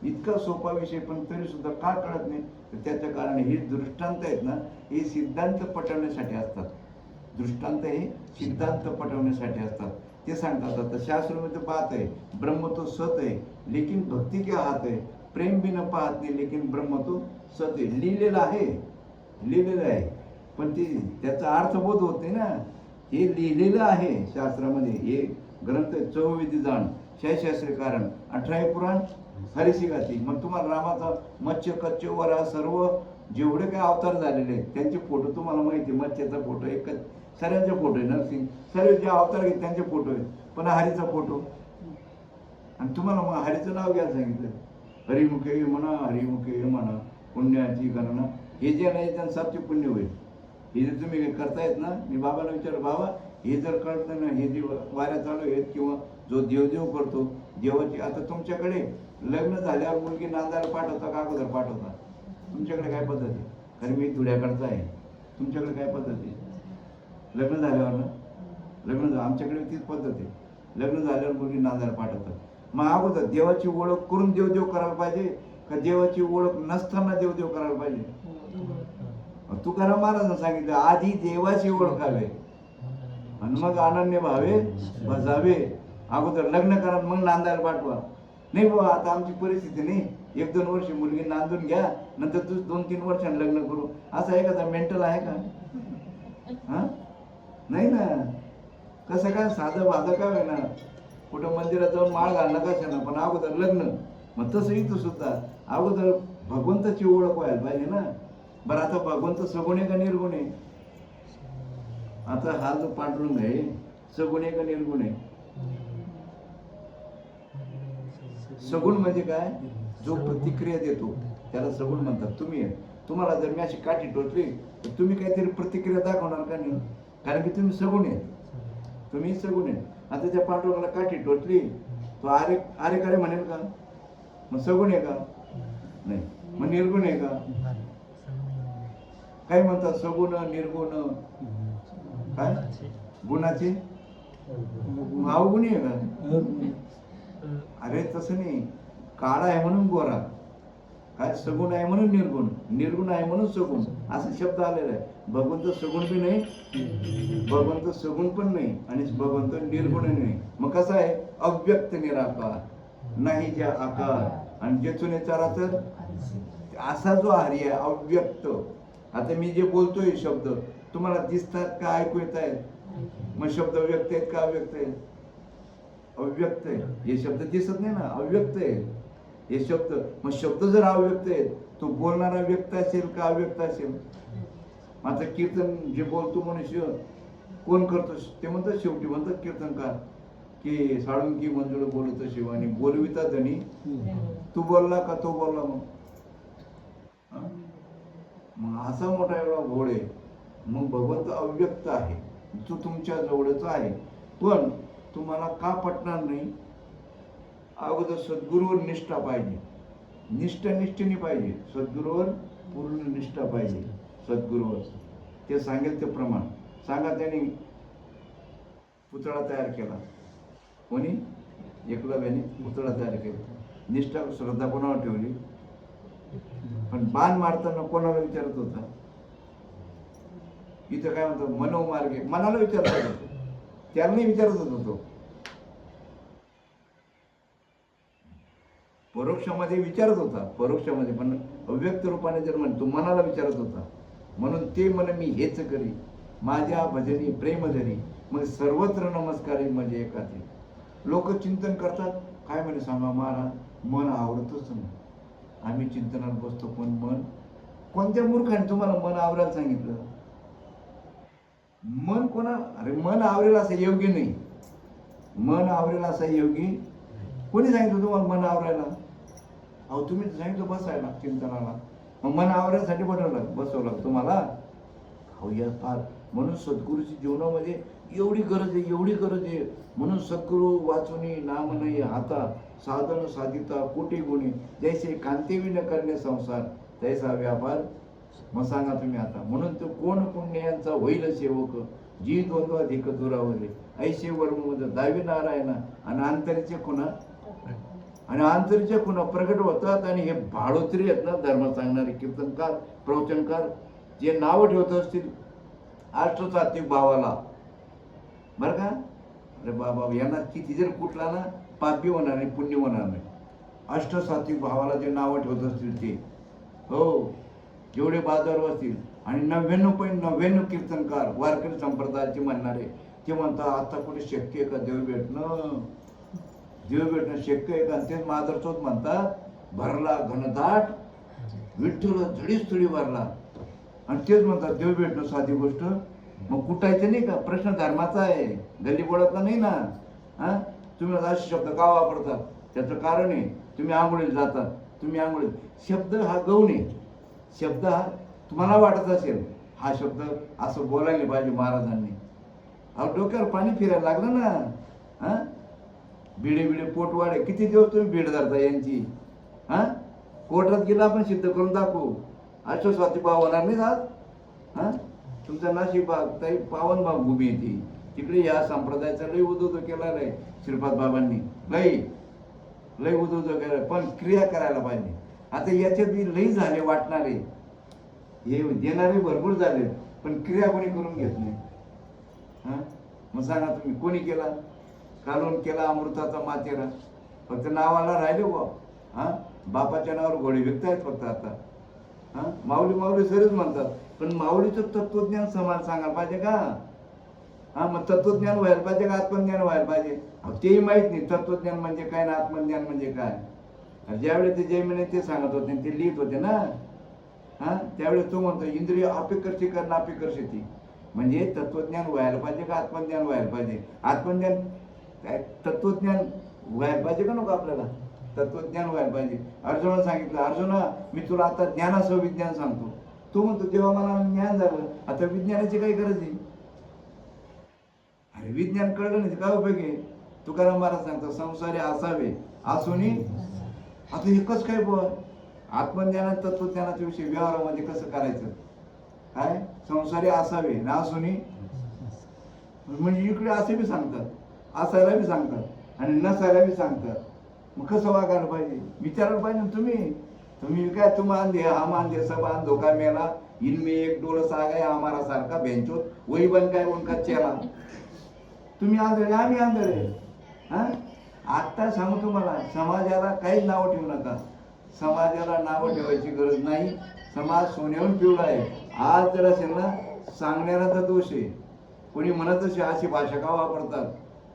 इतका सोपा विषय, पण तरी सुद्धा का कळत नाही? तर त्याच्या कारणे हे दृष्टांत आहेत ना, हे सिद्धांत पटवण्यासाठी असतात. दृष्टांत हे सिद्धांत पटवण्यासाठी असतात. ते सांगतात आता शास्त्रामध्ये पाहत आहे, ब्रह्म तो सत आहे लेकिन भक्ती क्या हात आहे, प्रेम भी न पाहत नाही लेकिन ब्रह्म तो सत आहे. लिहिलेलं आहे, लिहिलेलं आहे, पण ते त्याचा अर्थबोध होत नाही ना. हे लिहिलेलं आहे शास्त्रामध्ये. हे ग्रंथ 24 जाण, 66 कारण, 18 पुराण, हरिसी गाती. मग तुम्हाला रामाचा मत्स्य कच्चे वरा सर्व जेवढे काय अवतार झालेले आहेत त्यांचे फोटो तुम्हाला माहिती आहे. मत्स्याचा फोटो एकच, सर्वांचे फोटो आहे. नरसिंग सर्व जे अवतार आहेत त्यांचे फोटो आहेत. पण हरीचा फोटो, आणि तुम्हाला मग हरीचं नाव घ्यायला सांगितलं. हरिमुखे म्हणा, हरिमुखे म्हणा, पुण्याची गणना. हे जे नाही त्यांना सात्विक पुण्य होईल. हे जर तुम्ही करतायत ना, मी बाबाला विचारलं, बाबा हे जर कळतं ना, हे जे वाऱ्या चालू आहेत किंवा जो देवदेव करतो देवाची, आता तुमच्याकडे लग्न झाल्यावर मुलगी नांदायला पाठवता का अगोदर पाठवता? तुमच्याकडे काय पद्धत आहे? कारण मी धुळ्याकडचा आहे. तुमच्याकडे काय पद्धत आहे? लग्न झाल्यावर ना, लग्न आमच्याकडे तीच पद्धत आहे. लग्न झाल्यावर मुलगी नांदायला पाठवतात. मग अगोदर देवाची ओळख करून देवदेव करायला पाहिजे का देवाची ओळख नसताना देवदेव करायला पाहिजे? तुकाराम महाराजांनी सांगितलं, आधी देवाची ओळखावे आणि मग अनन्य भावे भजावे. अगोदर लग्न करा मग नांदायला पाठवा. नाही बाबा आता आमची परिस्थिती नाही, 1-2 वर्ष मुलगी नांदून घ्या, नंतर तू 2-3 वर्षांनी लग्न करू, असा एखादा मेंटल आहे का? हा नाही ना. कसं काय साधं भाधं काय होईना, कुठं मंदिरात जाऊन माळ घालणं कसं ना, पण अगोदर लग्न. मग तसं इथं सुद्धा अगोदर भगवंताची ओळख व्हायला पाहिजे ना. बरं आता भगवंत सगुण आहे का निर्गुण आहे? आता हा जो पांडुरंग आहे सगुण आहे का निर्गुण आहे? सगुण म्हणजे काय? जो प्रतिक्रिया देतो त्याला सगुण म्हणतात. तुम्हाला जर मी अशी काठी टोचली तर तुम्ही काहीतरी प्रतिक्रिया दाखवणार का नाही? कारण की तुम्ही सगुण आहे, तुम्ही सगुण आहे. आता त्या पांडुरंगाला काठी टोचली तो आरे आरे करे म्हणेल का? मग सगुण आहे का? नाही. मग निर्गुण आहे का? काही म्हणतात सगुण निर्गुण काय गुणाचे अवगुणी आहे का? अरे तसं नाही. काळा आहे म्हणून गोरा, काय सगुण आहे म्हणून निर्गुण, निर्गुण आहे म्हणून सगुण, असा शब्द आलेला आहे. भगवंत सगुण बी नाही, भगवंत सगुण पण नाही आणि भगवंत निर्गुण नाही. मग कसं आहे? अव्यक्त निराकार, नाही ज्या आकार आणि जेथून चराचर असा जो हरी आहे अव्यक्त. आता मी जे बोलतोय शब्द तुम्हाला दिसतात का ऐकू येत आहेत? मग शब्द व्यक्त आहेत का अव्यक्त आहेत? अव्यक्त आहे. हे शब्द दिसत नाही ना, अव्यक्त आहे हे शब्द. मग शब्द जर अव्यक्त आहेत तो बोलणारा व्यक्त असेल का अव्यक्त असेल? आता कीर्तन जे बोलतो मनुष्य कोण करतो? ते म्हणतात शेवटी म्हणतात कीर्तनकार की साळुंकी मंजुळ बोलत शिवानी बोलविता धनी, तू बोलला का तो बोलला? मग असा मोठा एवढा घोळ आहे. मग भगवंत अव्यक्त आहे, तो तुमच्या जवळच आहे. पण तुम्हाला का पटणार नाही? अगोदर सद्गुरूवर निष्ठा पाहिजे, निष्ठेने पाहिजे. सद्गुरूवर पूर्ण निष्ठा पाहिजे. सद्गुरूवर ते सांगेल ते प्रमाण सांगा. त्यांनी पुतळा तयार केला, कोणी? एकलव्याने पुतळा तयार केला. निष्ठा श्रद्धा कोणावर ठेवली? पण बाण मारताना कोणाला विचारत होता? इथं काय म्हणतो मनोमार्गे, मनाला विचारत होतो, त्याला नाही विचारत होतो. तो परोक्षामध्ये विचारत होता, परोक्षामध्ये, पण अव्यक्त रूपाने जर म्हणतो मनाला विचारत होता. म्हणून ते म्हणे मी हेच करी माझ्या भजनी प्रेम धरी, मग सर्वत्र नमस्कारी म्हणजे एकाचे. लोक चिंतन करतात काय म्हणे सांगा महाराज, मन आवडतच नाही. आम्ही चिंतनात बसतो पण मन, कोणत्या मूर्खाने तुम्हाला मन आवरायला सांगितलं? मन कोणा? अरे मन आवरेल असं योगी नाही, मन आवरेल असा योगी कोणी सांगितलं तुम्हाला मन आवरायला? अहो तुम्ही सांगितलं बसायला चिंतनाला, मग मन आवरायसाठी बसवलं तुम्हाला? अहो या फार. म्हणून सद्गुरूची जीवनामध्ये एवढी गरज आहे, एवढी गरज आहे. म्हणून सद्गुरू वाचुनी नाम नाही हाता, साधन साधिता कोटी गुणी, जैसे कांतेवी न करणे संसार तैसा व्यापार. मग सांगा तुम्ही आता. म्हणून तो कोण पुण्यांचा होईल सेवक, जी द्वंद्व अधिक दुरावले, ऐसे वर्म दावी नारायणा. आणि अंतरीचे खुणा, आणि अंतरीचे खुणा प्रगट होतात. आणि हे भाडोत्री आहेत ना धर्म सांगणारे कीर्तनकार प्रवचनकार, जे नावं ठेवत असतील अष्टसात्विक भावाला, बरं का? अरे बाबा यांना किती जर कुठला ना पापी होणार नाही, पुण्य होणार नाही. अष्टसात्विक भावाला जे नावं ठेवत असतील ते, हो जेवढे बाजारू असतील. आणि 99.99 कीर्तनकार वारकरी संप्रदायाचे म्हणणारे ते म्हणतात आता कुठे शक्य आहे का देव भेटणं? देव भेटणं शक्य आहे का? तेच माधरचोत म्हणतात भरला घनदाट विठ्ठल झडीच थोडी भरला. आणि तेच म्हणतात देव भेटणं साधी गोष्ट. मग कुठायचं नाही का? प्रश्न धर्माचा आहे, गल्ली बोळातला नाही ना. हा तुम्ही असे शब्द का वापरतात? त्याचं कारण आहे तुम्ही आंघोळीला जातात, तुम्ही आंघोळी शब्द हा गौण आहे. शब्द हा तुम्हाला वाटत असेल हा शब्द असं बोलायला पाहिजे महाराजांनी. अहो डोक्यावर पाणी फिरायला लागलं ना. हा बिडे पोट वाढे. किती दिवस तुम्ही बीड धरता यांची? हा कोर्टात गेला आपण सिद्ध करून दाखवू. अशा स्वाती भाव होणार नाही आज. हा तुमचा नाशिक भाग ताई पावन भाग भूमी येते तिकडे या संप्रदायाचा लय उदोद केला आहे श्रीपाद बाबांनी, लय उदोद केला. पण क्रिया करायला पाहिजे. आता याच्यात बी लई झाले वाटणारे, हे देणारे भरपूर झाले, पण क्रिया कोणी करून घेत नाही. हा मग सांगा तुम्ही कोणी केला? कालवण केला अमृताचा मातेरा. फक्त नावाला राहिले बुवा. हा, बापाच्या नावावर घोडे विकतायत फक्त आता. हा, माऊली माऊली सरच म्हणतात, पण माऊलीचं तत्वज्ञान समाज सांगायला पाहिजे का? हा, मग तत्वज्ञान व्हायला पाहिजे का आत्मज्ञान व्हायला पाहिजे? तेही माहित नाही तत्वज्ञान म्हणजे काय ना आत्मज्ञान म्हणजे काय. ज्यावेळेस ते जैमिनी ते सांगत होते ते लिहित होते ना, हा, त्यावेळेस तो म्हणतो इंद्रिय अपिकर्षी कर नापिकर्षती. म्हणजे तत्वज्ञान व्हायला पाहिजे का आत्मज्ञान व्हायला पाहिजे? आत्मज्ञान काय तत्वज्ञान व्हायला पाहिजे का नको आपल्याला? तत्वज्ञान व्हायला पाहिजे. अर्जुनाला सांगितलं, अर्जुना मी तुला आता ज्ञानासह विज्ञान सांगतो. तो म्हणतो जेव्हा मला ज्ञान झालं आता विज्ञानाची काही गरज आहे? अरे विज्ञान कळलं नाही काय उपयोग आहे? तुकाराम महाराज सांगतो संसारी असावे असुनी. आता एकच काय बोल आत्मज्ञान तत्वज्ञानाच्या विषयी व्यवहारामध्ये कसं करायचं? काय संसारी असावे ना असुनी, म्हणजे इकडे असे बी सांगतात असायला बी सांगतात आणि नसायला बी सांगतात. मग कसं वागायला पाहिजे विचारायला पाहिजे ना तुम्ही. तुम्ही काय तुम आंधे हम आंधे सब आंधो का मेला इनमें एक डोलस आ गया हमारा सारखा बेंचोत वही बन काय उनका चेला. तुम्ही आंधळे आम्ही आंधळे. हा, आता सांगू तुम्हाला समाजाला काहीच नावं ठेवू नका. समाजाला नावं ठेवायची गरज नाही. समाज सोन्याहून पिवळा आहे. आज जर असेल ना सांगणाऱ्याचा दोष आहे. कोणी म्हणत असे अशी भाषा का वापरतात?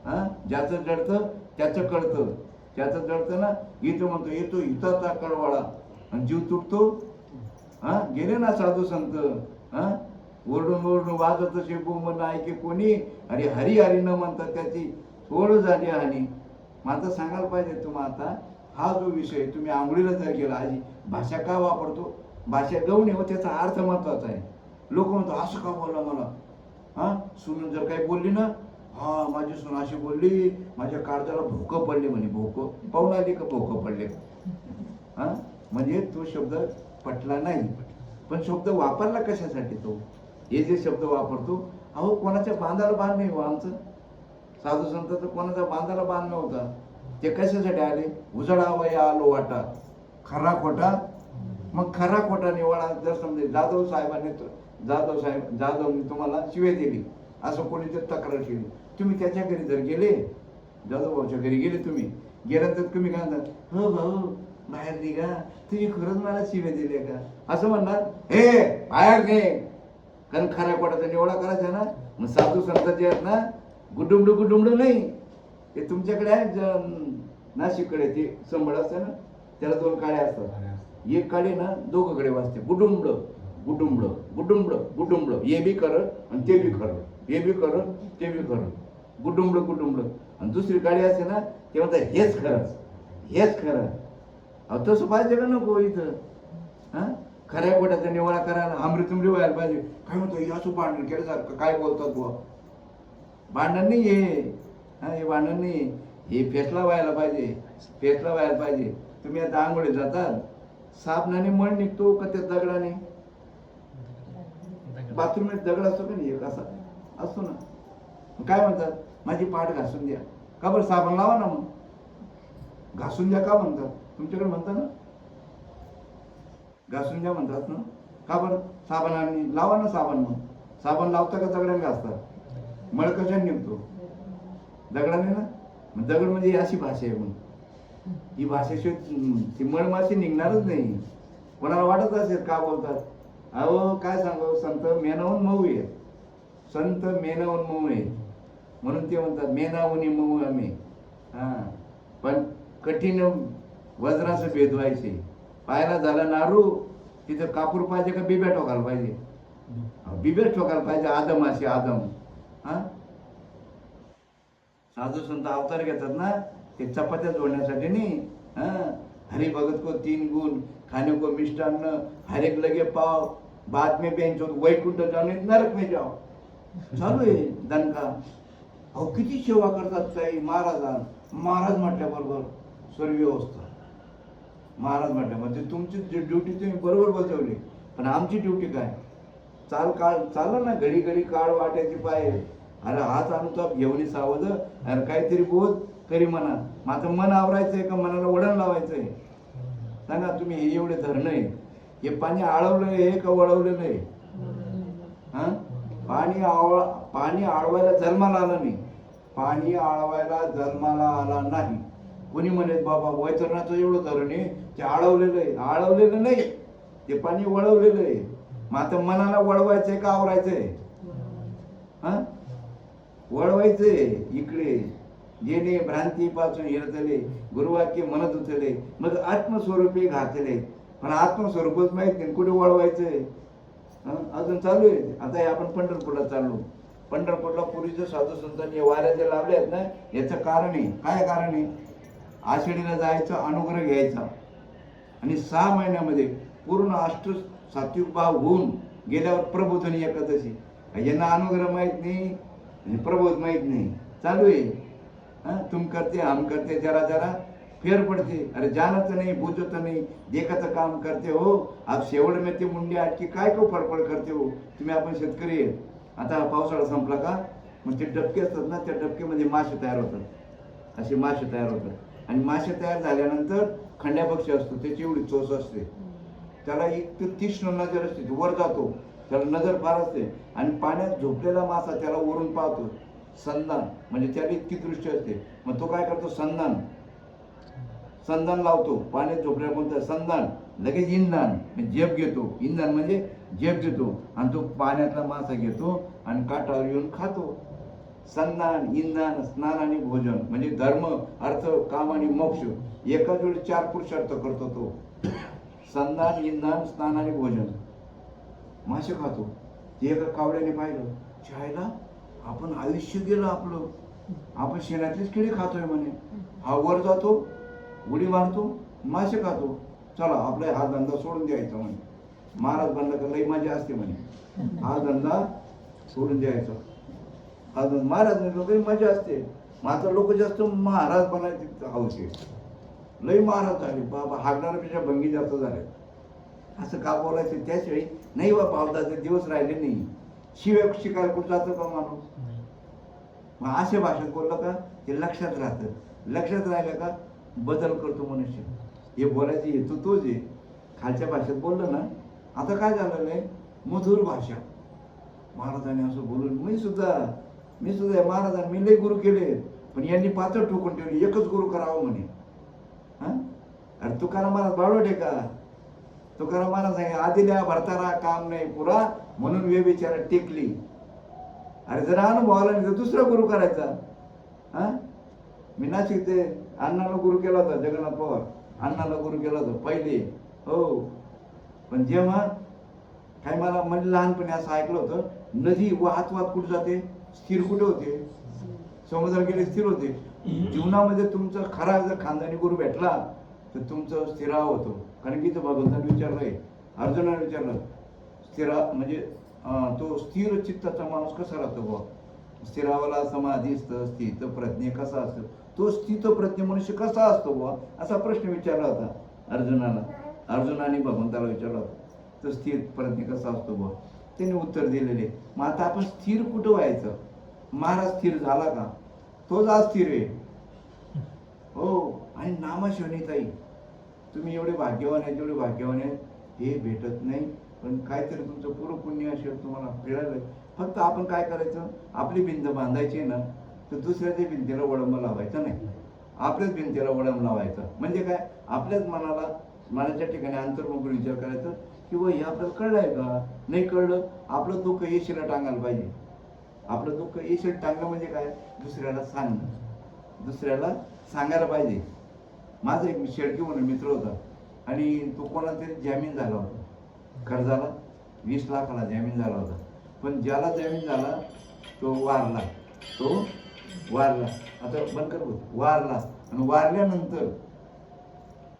हा, ज्याचं जडतं त्याचं कळतं. ज्याचं जडतं ना इथं म्हणतो येतो हिताचा कळवाळा आणि जीव तुटतो. हा, गेले ना साधू संत, हा, ओरडून ओरडून वाजत असे बोंब ऐके कोणी. अरे हरी हरी न म्हणतात त्याची थोड झाली हानी. माझं सांगायला पाहिजे तुम्हाला आता हा जो विषय तुम्ही आंघोळीला जर गेला आजी भाषा का वापरतो? भाषा गौण आहे, त्याचा अर्थ महत्वाचा आहे. लोक म्हणतो असं का बोलला मला? हा, सुन जर काही बोलली ना, हा माझी सून अशी बोलली माझ्या काळजाला भोकं पडले म्हणे. भोकं पाहून आली का भोकं पडले? हा, म्हणजे तो शब्द पटला नाही. पण शब्द वापरला कशासाठी तो? हे जे शब्द वापरतो, अहो कोणाच्या बांधाला बांध नाही हो. आमचं साधू संतांचं कोणाचा बांधाला बांध नव्हता. ते कशासाठी आले? उजळावया आलो वाटा खरा खोटा. मग खरा खोटा निवडा. जर समजा जाधव साहेबांनी जाधवनी तुम्हाला शिवे दिली असं कोणी तर तक्रार केली, तुम्ही त्याच्या घरी जर गेले, जाधव भाऊच्या घरी गेले, तुम्ही गेल्यानंतर तुम्ही काय म्हणतात? हो भाऊ बाहेर निघा, तुम्ही खरंच मला शिवे दिले का असं म्हणणार? हे बाहेर घे. कारण खऱ्या खोटाचा निवडा करायचा ना. मग साधू संत जे आहेत ना गुडुमडू नाही, ते तुमच्याकडे आहे नाशिककडे ते संबळ असतं ना, त्याला दोन काळे असतात. एक काळे ना दोघंकडे वाजते गुडुमड गुडुमड गुडुमड गुडुमड. हे बी कर आणि ते बी खरं, हे बी कर ते बी खरं, गुडुमड गुडुमड. आणि दुसरी काळी असते ना ते म्हणतात हेच खरं हेच खरं. अहो तसं पाहिजे का नको इथं? हा, खऱ्या खोट्याचा निवाळा करायला अमृतुमरी व्हायला पाहिजे. काय म्हणतो असं भांडण केल्यासारखं काय बोलतात बुवा? भांडण नाही हे. हा, हे भांडण नाही, हे फेसला व्हायला पाहिजे. फेसला व्हायला पाहिजे. तुम्ही आता आंघोळी जातात, साबणाने मळ निघतो का त्या दगडाने? बाथरूम दगड असतो का नाही एक असा असतो ना. काय म्हणतात? माझी पाठ घासून द्या. का बरं? साबण लावा ना. मग घासून द्या का म्हणतात? तुमच्याकडे म्हणतात ना घासून द्या म्हणतात ना. का बरं? साबणाने लावा ना साबण. मग साबण लावता का दगडाने घासतात? मळ कशाने निघतो? दगडाने ना. मग दगड म्हणजे अशी भाषा आहे. मग ही भाषेशिवाय ती मळ माशी निघणारच नाही. कोणाला वाटत असेल का बोलतात? अहो काय सांगू, संत मेनावून मऊ आहे. संत मेनावून मऊ आहे म्हणून ते म्हणतात मेनावून मऊ आम्ही. हा, पण कठीण वज्राचं भेद व्हायचे. पायाला झाला नारू तिथं कापूर पाहिजे का बिब्या ठोकायला पाहिजे? बिब्या ठोकायला पाहिजे. आदम असे आदम. हा, साधू संत अवतार घेतात ना ते चपात्या जोडण्यासाठी नाही. हा, हरी भगत को 3 गुण, खाने को मिष्टान्न, हर एक लगे पाव, बाद में बेंचो वैकुंठ जाने नरक में जाओ. चालू आहे दणका. अहो किती सेवा करतात काही महाराज म्हटल्याबरोबर सर्व व्यवस्था. महाराज म्हटल्याबरोबर तुमची ड्युटी तुम्ही बरोबर बसवली. पण आमची ड्युटी काय? चाललं ना घडी घडी काळ वाट्याची पाय. अरे हाच अनुताप घेऊन सावध. अरे काहीतरी बोल तरी म्हणा. माझं मन आवरायचंय का मनाला वळण लावायचंय? सांगा तुम्ही. हे एवढे धरणं आहे, हे पाणी आळवलं हे का वळवलं नाही? हा, पाणी आळवायला जन्माला आलं नाही. पाणी आळवायला जन्माला आला नाही. कोणी म्हणत बाबा वैतरणाचं एवढं धरण आहे ते आळवलेलं आहे. आळवलेलं नाही, ते पाणी वळवलेलं आहे. मग आता मनाला वळवायचंय का आवरायचंय? हा, वळवायचंय इकडे. जेणे भ्रांतीपासून हिरतले गुरुवाक्य म्हणत उचले मग आत्मस्वरूपी घातले. पण आत्मस्वरूपच माहित नाही कुठे वळवायचंय. अजून चालू आहे. आता हे आपण पंढरपूरला चाललो. पंढरपूरला पूर्वीचे साधू संतांनी वाऱ्या जे लावले आहेत ना, याचं कारण आहे. काय कारण आहे? आषाढीला जायचं, अनुग्रह घ्यायचा आणि 6 महिन्यामध्ये पूर्ण अष्ट सात्विक भाव होऊन गेल्यावर प्रबोधनी एकादशी. यांना अनुग्रह माहित नाही आणि प्रबोध माहित नाही. चालू आहे. तुम करते हम करते, जरा जरा फेर पडते. अरे जानत नहीं बूझत नहीं देखत काम करते हो. आप शेवट में ते मुंडी आटकी काय को फडफड करते हो. तुम्ही आपण शेतकरी आहे. आता पावसाळा संपला का मग ते डबके असतात ना, त्या डबकेमध्ये मासे तयार होतात. असे मासे तयार होतात आणि मासे तयार झाल्यानंतर खंड्या पक्षी असतो, त्याची एवढी चोच असते. त्याला इतकं तीक्ष्ण नजर असते, वर जातो, त्याला नजर फार असते आणि पाण्यात झोपलेला मासा त्याला वरून पाहतो. संधान म्हणजे त्याला इतकी दृष्टी असते. मग तो काय करतो? संधान लावतो. पाण्यात झोपल्या कोणतं संधान, लगेच इंधन झेप घेतो. इंधन म्हणजे झेप घेतो आणि तो पाण्यातला मासा घेतो आणि काठावर येऊन खातो. संधान, इंधन, स्नान आणि भोजन म्हणजे धर्म, अर्थ, काम आणि मोक्ष एकाच वेळी 4 पुरुषार्थ करतो तो. संधान, इंधन, स्नान आणि भोजन. मासे खातो. ते एका कावड्याने पाहिलं, चायला आपण आयुष्य गेलं आपलं, आपण शेणातलीच किडे खातोय म्हणे. हा वर जातो, उडी मारतो, मासे खातो. चला आपला हा धंदा सोडून द्यायचा म्हणे. महाराज बनला का लई मजा असते म्हणे. हा धंदा सोडून द्यायचा. हा धंदा महाराज काही मजा असते. मात्र लोक जास्त महाराज बनायचे हौस आहे. लई महाराज झाले बाबा, हागणाऱ्यापेक्षा भंगी जास्त झाले. असं का बोलायचं? त्याशिवाय नाही बा पावदाचे दिवस राहिले नाही. शिव्या शिकायला कुठं जातं का माणूस? मग अशा भाषेत बोललं का ते लक्षात राहतं. लक्षात राहिलं का बदल करतो मनुष्य. हे बोलायचे हेतू तोच आहे. खालच्या भाषेत बोललं ना, आता काय झालेलं आहे, मधुर भाषा. महाराजांनी असं बोलून मी सुद्धा महाराजांनी मी लई गुरु केले, पण यांनी पातळ ठोकून ठेवली. एकच गुरु करावं म्हणे. अरे तुकाराम महाराज बाळवटे का? तुकाराम महाराज सांगे आदिल्या भरताना काम नाही पुरा म्हणून व्यभिचार टेकली. अरे जरा अनुभव आला नाही तर दुसरा गुरु करायचा. मी नाशिक ते अण्णाला गुरु केला होता, जगन्नाथ पवार अण्णाला गुरु केला होता पहिले. हो, पण जेव्हा काय मला म्हणजे लहानपणी असं ऐकलं होतं, नदी वाहत कुठे जाते? स्थिर कुठे होते? समुद्रात गेले स्थिर होते. जीवनामध्ये तुमचा खरा जर खानदानी गुरु भेटला तर तुमचं स्थिराव होतो. कारण की भगवंताने विचारलंय, अर्जुनाने विचारलं, म्हणजे तो स्थिर चित्ताचा माणूस कसा राहतो बा? स्थिरावला समाधीस्थ स्थित प्रज्ञे कसा असतो? तो स्थित प्रज्ञ मनुष्य कसा असतो बा? असा प्रश्न विचारला होता अर्जुनाला. अर्जुनाने भगवंताला विचारला होता, तो स्थिर प्रज्ञ कसा असतो बा? त्यांनी उत्तर दिलेले. मग आता आपण स्थिर कुठं व्हायचं? महाराज स्थिर झाला का? तोच अस्थिर आहे. हो, आणि नामाशिवनी ताई तुम्ही एवढे भाग्यवान आहे, जेवढे भाग्यवान आहे हे भेटत नाही. पण काहीतरी तुमचं पूर्व पुण्य असेल, तुम्हाला फिरायला. फक्त आपण काय करायचं, आपली भिंत बांधायची ना तर दुसऱ्याच्या भिंतीला वळंब लावायचं नाही, आपल्याच भिंतीला वळंब लावायचं. म्हणजे काय, आपल्याच मनाच्या ठिकाणी अंतर्मुख विचार करायचं की हे आपल्याला कळलंय का? नाही कळलं, आपलं दुःख येशीला टांगायला पाहिजे. आपलं दुःख येशीला टांगलं म्हणजे काय, दुसऱ्याला सांगायला पाहिजे. माझा एक शेळकी म्हणून मित्र होता आणि तो कोणाला तरी जामीन झाला होता. कर्जाला 20 लाखाला जामीन झाला होता. पण ज्याला जामीन झाला तो वारला. आता बंद कर, वारला. आणि वारल्यानंतर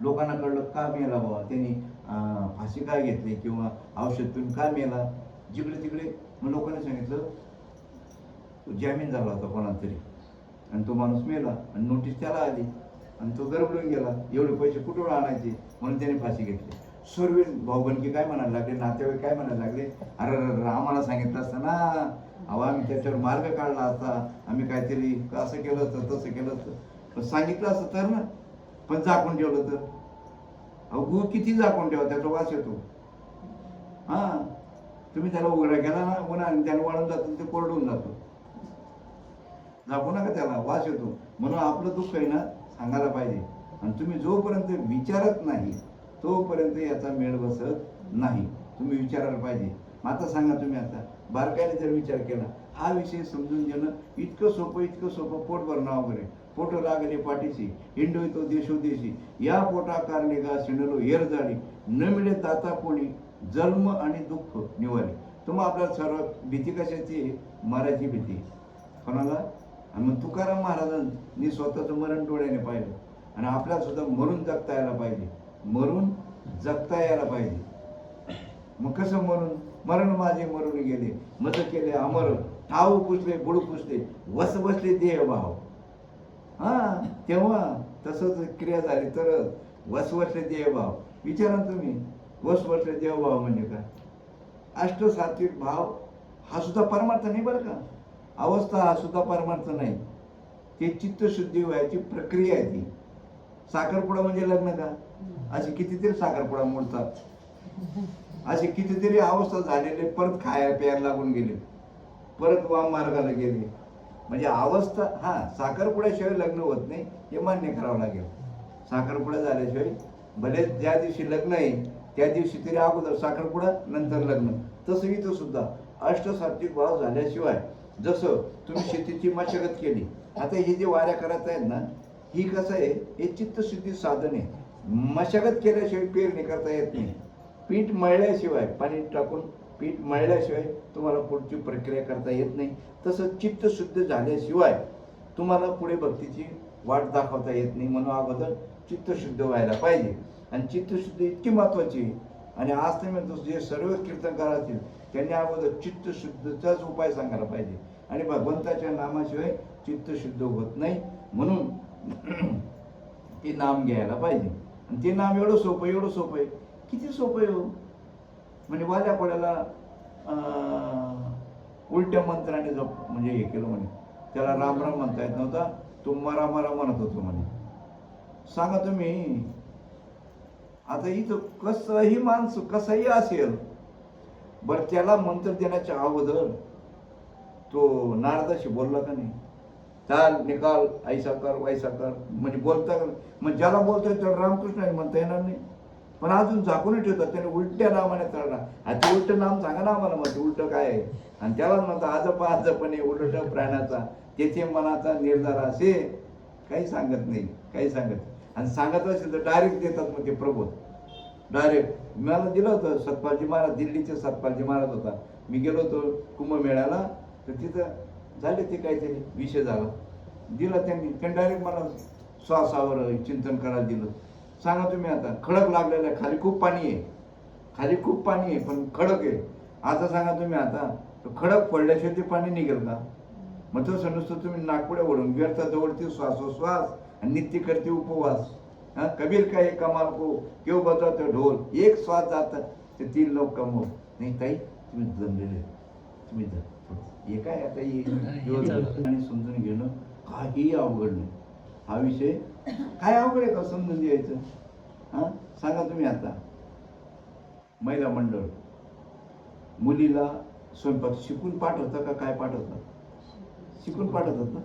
लोकांना कळलं का मेला बाबा, त्यांनी फाशी काय घेतली किंवा औषध पिऊन का मेला, जिकडे तिकडे. मग लोकांनी सांगितलं जामीन झाला होता कोणाला तरी आणि तो माणूस मेला आणि नोटीस त्याला आली आणि तो गरबडून गेला. एवढे पैसे कुठून आणायचे म्हणून त्याने फाशी घेतली. सर्व भाऊबंदकी काय म्हणायला लागले, नातेवाईक काय म्हणायला लागले, अरे आम्हाला सांगितलं असतं ना, अहो आम्ही त्याच्यावर मार्ग काढला असता, आम्ही काहीतरी असं केलं असतं तसं केलं असतं. पण सांगितलं असतं तर ना, पण झाकून ठेवलं तर. अहो गुळ किती झाकून ठेवा, त्याचा वास येतो. तुम्ही त्याला उघडा केला ना उन्हा त्याला वाळून जातो, ते कोरडून जातो. झाकू नका त्याला, वास येतो. म्हणून आपलं दुःख आहे ना सांगायला पाहिजे. आणि तुम्ही जोपर्यंत विचारत नाही तोपर्यंत याचा मेळ बसत नाही. तुम्ही विचारायला पाहिजे. मग आता सांगा, तुम्ही आता बारकाईने जर विचार केला, हा विषय समजून घेणं इतकं सोपं, पोट भरणं वगैरे. पोट लागले पाठीशी, हिंडोय तो देशोदेशी, या पोटा कारणे गा शिणलो हेर जाडी, न मिळे दाता कोणी, जन्म आणि दुःख निवारे. तुम्हा आपल्याला सर्वात भीती कशाची आहे? मराठी भीती. कोणाला? आणि मग तुकाराम महाराजांनी स्वतःचं मरण डोळ्याने पाहिलं. आणि आपल्याला सुद्धा मरून जगता यायला पाहिजे, मरून जगता यायला पाहिजे. मग कसं मरण माझे मरून गेले, मज केले अमर, ठाऊ पुसले बुड पुसले, वस बसले देह भाव. हा, तेव्हा तसंच क्रिया झाली तर वस बसले देह भाव. विचारा तुम्ही, वस बसले देह भाव म्हणजे काय? अष्टसात्विक भाव हा सुद्धा परमार्थ नाही बरं का. अवस्था हा सुद्धा परमार्थ नाही. ते चित्तशुद्धी व्हायची प्रक्रिया आहे ती. साखरपुडा म्हणजे लग्न का? असे कितीतरी साखरपुडा मोडतात. असे कितीतरी अवस्था झालेले परत खायला प्यायला लागून गेले, परत वाम मार्गाला गेले. म्हणजे अवस्था, हा, साखरपुड्याशिवाय लग्न होत नाही हे मान्य करावं लागेल. साखरपुडा झाल्याशिवाय, भले ज्या दिवशी लग्न आहे त्या दिवशी तरी अगोदर साखरपुडा नंतर लग्न. तसं इथं सुद्धा अष्टसात्विक भाव झाल्याशिवाय, जसं तुम्ही शेतीची मशागत केली, आता हे जे वाऱ्या करत आहेत ना, ही कसं आहे, हे चित्तशुद्धी साधन आहे. मशागत केल्याशिवाय पेरणी करता येत नाही. पीठ मळल्याशिवाय, पाणी टाकून पीठ मळल्याशिवाय तुम्हाला पुढची प्रक्रिया करता येत नाही. तसं चित्तशुद्ध झाल्याशिवाय तुम्हाला पुढे भक्तीची वाट दाखवता येत नाही. म्हणून अगोदर चित्तशुद्ध व्हायला पाहिजे. आणि चित्तशुद्धी इतकी महत्त्वाची आहे. आणि आज तुम्ही जे सर्व कीर्तनकार असतील त्यांनी अगोदर चित्तशुद्धीचाच उपाय सांगायला पाहिजे. आणि भगवंताच्या नामाशिवाय चित्तशुद्ध होत नाही. म्हणून ते नाम घ्यायला पाहिजे. आणि ते नाम एवढं सोपं आहे. किती सोपं आहे हो. म्हणजे वाल्या पड्याला उलट्या मंत्राने म्हणजे हे केलं म्हणे, त्याला राम राम म्हणता येत नव्हता, तो मरा म्हणत होतो म्हणे. सांगा तुम्ही, आता इथं कसंही माणूस कसाही असेल, बरं त्याला मंत्र देण्याच्या अगोदर तो नारदाशी बोलला का नाही? चाल निकाल, ऐसा कर वैसा कर, म्हणजे बोलता का? मग ज्याला बोलतोय त्याला रामकृष्णाने म्हणता येणार नाही. पण अजून झाकून ठेवतात, त्याने उलट्या नामाने तळला. आता उलट नाम सांगा ना आम्हाला, मग उलट काय आहे? आणि त्याला म्हणतात आजपणे उलट प्राण्याचा, तेथे मनाचा निर्धार असे. काही सांगत नाही. आणि सांगत असेल तर डायरेक्ट देतात मग ते प्रबोध. डायरेक्ट मला दिलं होतं सतपालजी महाराज, दिल्लीचे सतपालजी महाराज होता. मी गेलो होतो कुंभमेळ्याला, तर तिथं झाले ते काहीतरी विषय झाला, दिला त्यांनी डायरेक्ट मला श्वासावर चिंतन करायला दिलं. सांगा तुम्ही, आता खडक लागलेलं आहे, खाली खूप पाणी आहे पण खडक आहे. आता सांगा तुम्ही, आता खडक पडल्याशिवाय ते पाणी निघेल का? मग तसं नुसतं तुम्ही नागपुड्या ओढून व्यर्थ जवळती श्वासोश्वास आणि नित्य करते उपवास. हाँ, कबीर का एक कमाल को क्यों बजाते ढोल, एक श्वास जाता ते 3 लोक कमव. नाही ताई, तुम्ही जमलेले, तुम्ही जा. हे काय आता आणि समजून घेणं काही अवघड नाही. हा विषय काय अवघड आहे का समजून द्यायचं? हां, सांगा तुम्ही, आता महिला मंडळ मुलीला स्वयंपाक शिकून पाठवतं का काय पाठवतात? शिकून पाठवतात ना.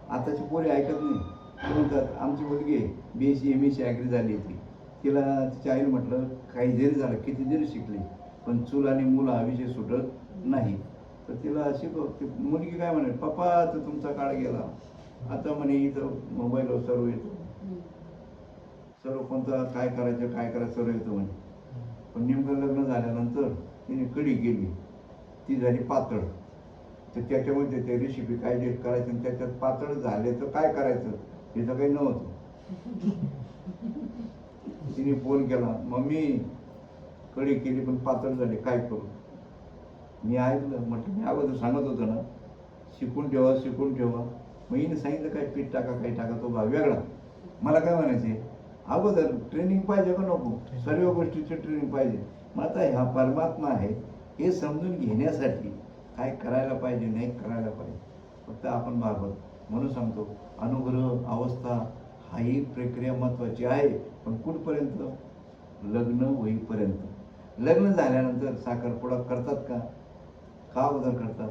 आताची पोरी ऐकत नाही. म्हणतात आमची मुलगी BSc MSc ॲग्री झाली होती, तिला तिच्या आईने म्हटलं काही जरी झालं, किती जरी शिकली, पण चूल आणि मूल हा विषय सुटत नाही. तर तिला शिकव. ती मुलगी काय म्हणे, पप्पा तर तुमचा काळ गेला, आता म्हणे इथं मोबाईलवर सर्व येतो, सर्व कोणता काय करायचं सर्व येतं म्हणे. पण नेमकं लग्न झाल्यानंतर तिने कढी केली, ती झाली पातळ. तर त्याच्यामध्ये ते रेसिपी काय जे करायचं, आणि त्याच्यात पातळ झाले तर काय करायचं हे तर काही नव्हतं. तिने फोन केला, मम्मी कढी केली पण पातळ झाली, काय करू? मी ऐकलं, म्हटलं मी अगोदर सांगत होतो ना, शिकून ठेवा. मग हिने सांगितलं काय पीठ टाका, काही टाका, तो भाग वेगळा. मला काय म्हणायचे, अगोदर ट्रेनिंग पाहिजे का नको? सर्व गोष्टीची ट्रेनिंग पाहिजे. मग आता हा परमात्मा आहे हे समजून घेण्यासाठी काय करायला पाहिजे, नाही करायला पाहिजे, फक्त आपण भागवत. म्हणून सांगतो, अनुग्रह अवस्था हा ही प्रक्रिया महत्त्वाची आहे. पण कुठपर्यंत? लग्न होईपर्यंत. लग्न झाल्यानंतर साखरपुडा करतात का? अगोदर करतात?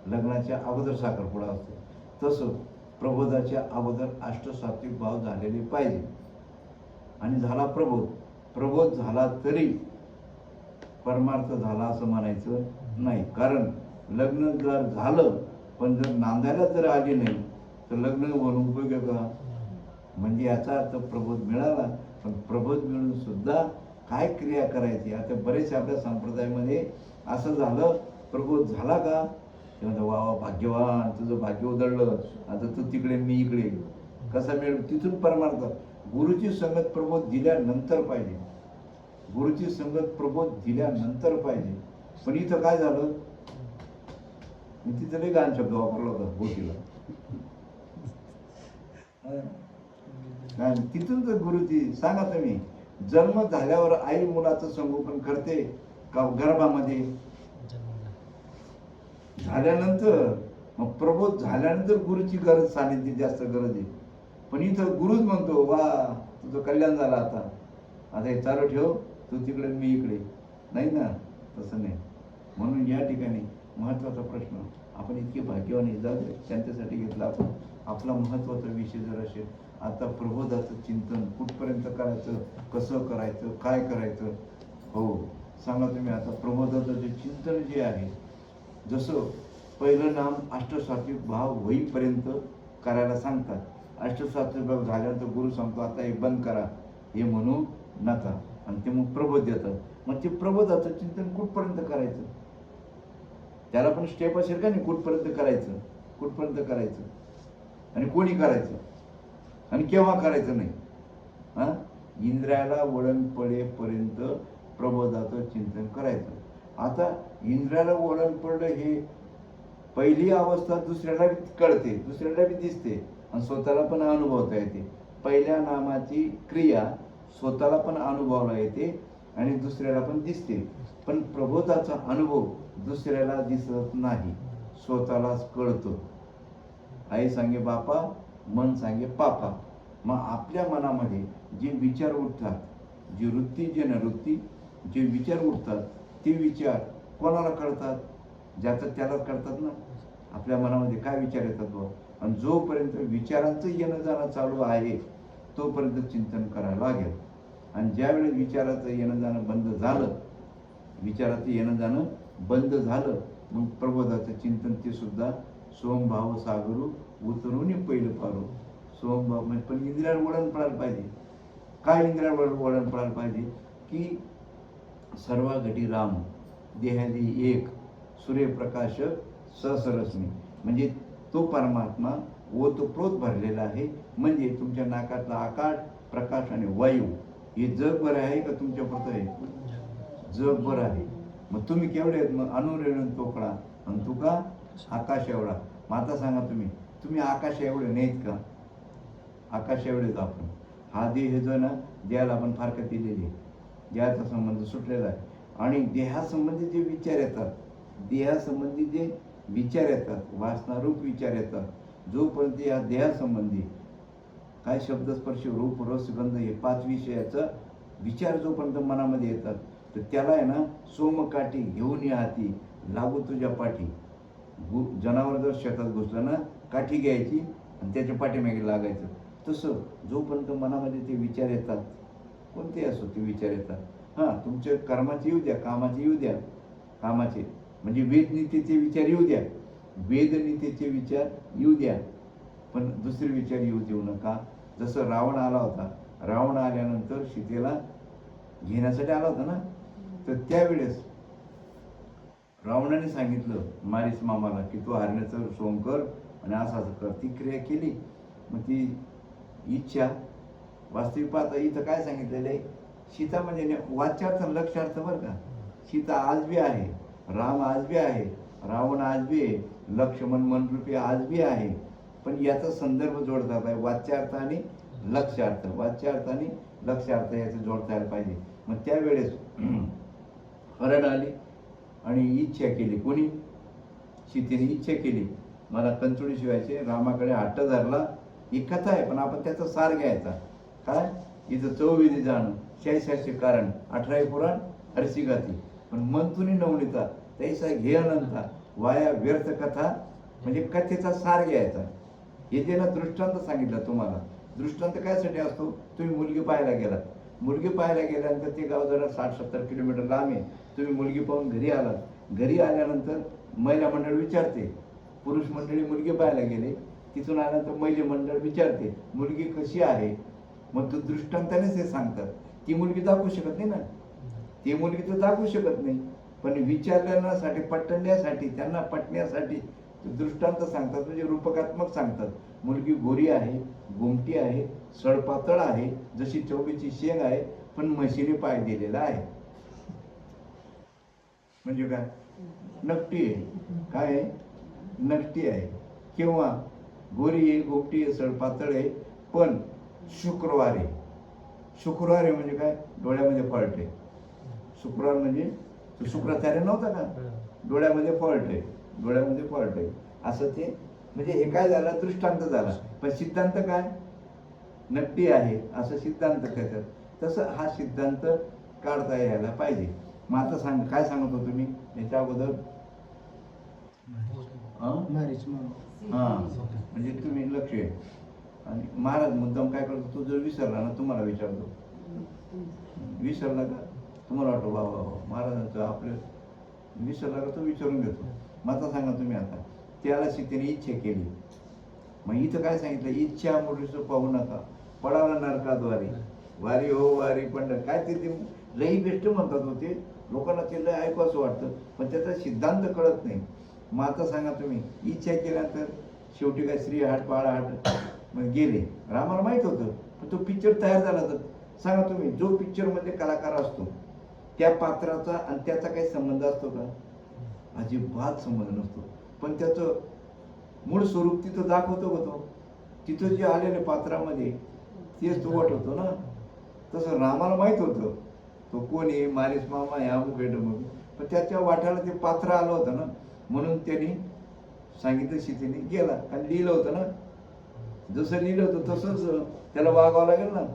लग्नाच्या अगोदर साखरपुडा असतो. तसं प्रबोधाच्या अगोदर अष्टसात्विक भाव झालेले पाहिजे. आणि झाला प्रबोध झाला तरी परमार्थ झाला असं म्हणायचं नाही. कारण लग्न जर झालं पण जर नांदायला जर आली नाही तर लग्न होऊन उपयोग आहे का? म्हणजे याचा अर्थ प्रबोध मिळाला, पण प्रबोध मिळून सुद्धा काय क्रिया करायची. आता बरेच आपल्या संप्रदायामध्ये असं झालं, प्रबोध झाला का ते म्हणतात वा वा भाग्यवान, तुझं भाग्य उधळलं, आता तू तिकडे मी इकडे. कसा मिळेल तिथून परमार्थ. गुरुची संगत प्रबोध दिल्यानंतर पाहिजे, गुरुची संगत प्रबोध दिल्यानंतर पाहिजे. पण इथं काय झालं, मी तिथं लई गाण शब्द वापरला होता बोटीला. तिथून तर गुरुची सांगा तुम्ही, जन्म झाल्यावर आई मुलाचं संगोपन करते का गर्भामध्ये? झाल्यानंतर. मग प्रबोध झाल्यानंतर गुरुची गरज सानिध्य जास्त गरज आहे. पण इथं गुरुच म्हणतो वा तुझं कल्याण झालं, आता हे चालू ठेव, तू तिकडे मी इकडे. नाही ना, तसं नाही. म्हणून या ठिकाणी महत्त्वाचा प्रश्न आपण इतके भाग्यवान जाऊ त्यांच्यासाठी घेतला आपण. आपला महत्त्वाचा विषय जर असेल आता प्रबोधाचं चिंतन कुठपर्यंत करायचं, कसं करायचं, काय करायचं. हो सांगा तुम्ही. आता प्रबोधाचं जे चिंतन जे आहे, जसं पहिलं नाम अष्टसात्विक भाव होईपर्यंत करायला सांगतात. अष्टसात्विक भाव झाल्यानंतर गुरु सांगतो आता हे बंद करा, हे म्हणू नका. आणि ते मग प्रबोध देतात. मग ते प्रबोधाचं चिंतन कुठपर्यंत करायचं, त्याला पण स्टेप असेल का नाही, कुठपर्यंत करायचं, कुठपर्यंत करायचं आणि कोणी करायचं आणि केव्हा करायचं नाही. हां, इंद्रियाला वळण पडेपर्यंत प्रबोधाचं चिंतन करायचं. आता इंद्रियाला वळण पडलं हे पहिली अवस्था दुसऱ्याला बी कळते, दुसऱ्याला बी दिसते आणि स्वतःला पण अनुभवता येते. पहिल्या नामाची क्रिया स्वतःला पण अनुभवला येते आणि दुसऱ्याला पण दिसते. पण प्रबोधाचा अनुभव दुसऱ्याला दिसत नाही, स्वतःलाच कळतो. आई सांगे बापा, मन सांगे पापा. मग आपल्या मनामध्ये जे विचार उठतात, जी वृत्ती, जे नवृत्ती, जे विचार उठतात, ते विचार कोणाला कळतात? ज्याचं त्यालाच कळतात ना. आपल्या मनामध्ये काय विचार येतात बघ. आणि जोपर्यंत विचारांचं येणं जाणं चालू आहे तोपर्यंत चिंतन करायला लागेल. आणि ज्यावेळेस विचाराचं येणं जाणं बंद झालं, विचाराचं येणं जाणं बंद झालं, मग प्रबोधाचं चिंतन ते सुद्धा सोमभाव सागरू उतरून पहिलं पारू. सोमभाव म्हणजे पण इंद्रियाला वळण पडायला पाहिजे. काय इंद्रियाला वळण पडायला पाहिजे की सर्व घटी राम, देहादी एक, सूर्यप्रकाश सहस्ररश्मी. म्हणजे तो परमात्मा ओतप्रोत भरलेला आहे. म्हणजे तुमच्या नाकातला आकाश, प्रकाश आणि वायू हे जगभर आहे का तुमच्यापुरतं आहे? जगभर आहे. मग तुम्ही केवढे आहेत? मग अनुरेण तोकडा आणि तुका आकाश एवढा. मग आता सांगा तुम्ही आकाश एवढे नाहीत का? आकाश एवढेच आपण. हा देह जो ना, देहाला आपण फारकत दिलेली आहे, देहाचा संबंध सुटलेला आहे. आणि देहासंबंधी जे विचार येतात, देहासंबंधी जे विचार येतात, वासनारूप विचार येतात, जोपर्यंत या देहासंबंधी काय शब्दस्पर्श रूप रस गंध हे 5 विषयाचा विचार जोपर्यंत मनामध्ये येतात तर त्याला आहे ना, सोमकाठी घेऊन या हाती लागू तुझ्या पाठी. जनावर जर शेतात घुसलं ना, काठी घ्यायची आणि त्याच्या पाठीमागे लागायचं. तसं जोपर्यंत मनामध्ये ते विचार येतात, कोणते असो ते विचार येतात. हां, तुमच्या कर्माचे येऊ द्या, कामाचे येऊ द्या, कामाचे म्हणजे वेदनीतीचे विचार येऊ द्या, वेदनीतीचे विचार येऊ द्या, पण दुसरे विचार येऊ देऊ नका. जसं रावण आला होता, रावण आल्यानंतर सीतेला घेण्यासाठी आला होता ना, तर त्यावेळेस रावणाने सांगितलं मारीच मामाला की तू हरण्याचं सोंग कर आणि असं कर. ती क्रिया केली. मग ती इच्छा वास्तविक पाहता इथं काय सांगितलेलं आहे, सीता म्हणजे वाच्यार्थ लक्षार्थ बरं का. सीता आज बी आहे, राम आज बी आहे, रावण आज बी आहे, लक्ष्मण मनरूपी आज बी आहे. पण याचा संदर्भ जोडतात आहे वाच्यार्थ आणि लक्षार्थ, वाच्यार्थ आणि लक्षार्थ याचं जोडता यायला पाहिजे. मग त्यावेळेस हरण आली आणि इच्छा केली. कोणी? सीतेने इच्छा केली मला कंचुळी शिवायचे. रामाकडे हट्ट धरला. ही कथा आहे पण आपण त्याचा सार घ्यायचा. काय इथं चौविधी जाणं, 66 कारण, 18 पुराण, हरसी गाती. पण मन तुनी नवनीता तैसा घे अनंता, वाया व्यर्थ कथा. म्हणजे कथेचा सार घ्यायचा. हे जे ना दृष्टांत सांगितलं तुम्हाला. दृष्टांत कायसाठी असतो? तुम्ही मुलगी पाहायला गेलात, मुलगी पाहायला गेल्यानंतर ते गाव जरा 60-70 किलोमीटर लांब आहे. तुम्ही मुलगी पाहून घरी आलात, घरी आल्यानंतर महिला मंडळ विचारते, पुरुष मंडळी मुलगी पाहायला गेले, तिथून आल्यानंतर महिला मंडळ विचारते मुलगी कशी आहे. मग तो दृष्टांतानेच हे सांगतात. ती मुलगी दाखवू शकत नाही ना, ती मुलगी तर दाखवू शकत नाही, पण विचारण्यासाठी, पटण्यासाठी, त्यांना पटण्यासाठी दृष्टांत सांगतात, म्हणजे रूपकात्मक सांगतात. मुलगी गोरी आहे, गोमटी आहे, सडपातळ आहे, जशी चवळीची शेंग आहे, पण म्हशीने पाय दिलेला आहे. म्हणजे काय? नकटी आहे. काय आहे? नकटी आहे. किंवा गोरी आहे, गोमटी आहे, सडपातळ आहे, पण शुक्रवार आहे. शुक्रवार आहे म्हणजे काय? डोळ्यामध्ये फॉल्ट आहे. शुक्रवार म्हणजे तो शुक्राचार्य नव्हता का? डोळ्यामध्ये फॉल्ट आहे, डोळ्यामध्ये फॉल्ट आहे, असं ते. म्हणजे हे काय झालं? दृष्टांत झाला. पण सिद्धांत काय? नकटी आहे असं सिद्धांत त्याच्यात. तसं हा सिद्धांत काढता यायला पाहिजे. मग आता काय सांगत होतो तुम्ही याच्या अगोदर? म्हणजे तुम्ही लक्ष आहे. आणि महाराज मुद्दाम काय करतो, तो जर विसरला ना तुम्हाला विचारतो, विसरला का? तुम्हाला वाटतो बाबा महाराजांचं आपलं विसरला का, तो विचारून घेतो. मग आता सांगा तुम्ही, आता त्याला सीतेने इच्छा केली. मग इथं काय सांगितलं? इच्छा मुलीचं पाहू नका, पडाला नरकाद्वारी, वारी हो वारी पंढर. काय ते लई बेस्ट म्हणतात होते, लोकांना ते लय ऐकू असं वाटतं, पण त्याचा सिद्धांत कळत नाही. मग आता सांगा तुम्ही, इच्छा केल्यानंतर शेवटी काय श्री हाट पाळा हाट मग गेले. रामाला माहीत होतं, पण तो पिक्चर तयार झाला. तर सांगा तुम्ही, जो पिक्चरमध्ये कलाकार असतो त्या पात्राचा आणि त्याचा काही संबंध असतो का? अजिबात संबंध नसतो. पण त्याचं मूळ स्वरूप तिथं दाखवतो का तो? तिथं जे आलेल्या पात्रामध्ये तेच तो वाटवतो ना. तसं रामाला माहीत होतं तो कोण आहे, मारिस मामा ह्या मुखेडमग, पण त्याच्या वाट्याला ते पात्र आलं होतं ना, म्हणून त्यांनी सांगितलं सीतेने गेला. आणि लिहिलं होतं ना, जसं लिहिलं होतं तसंच त्याला वागावं लागेल ना.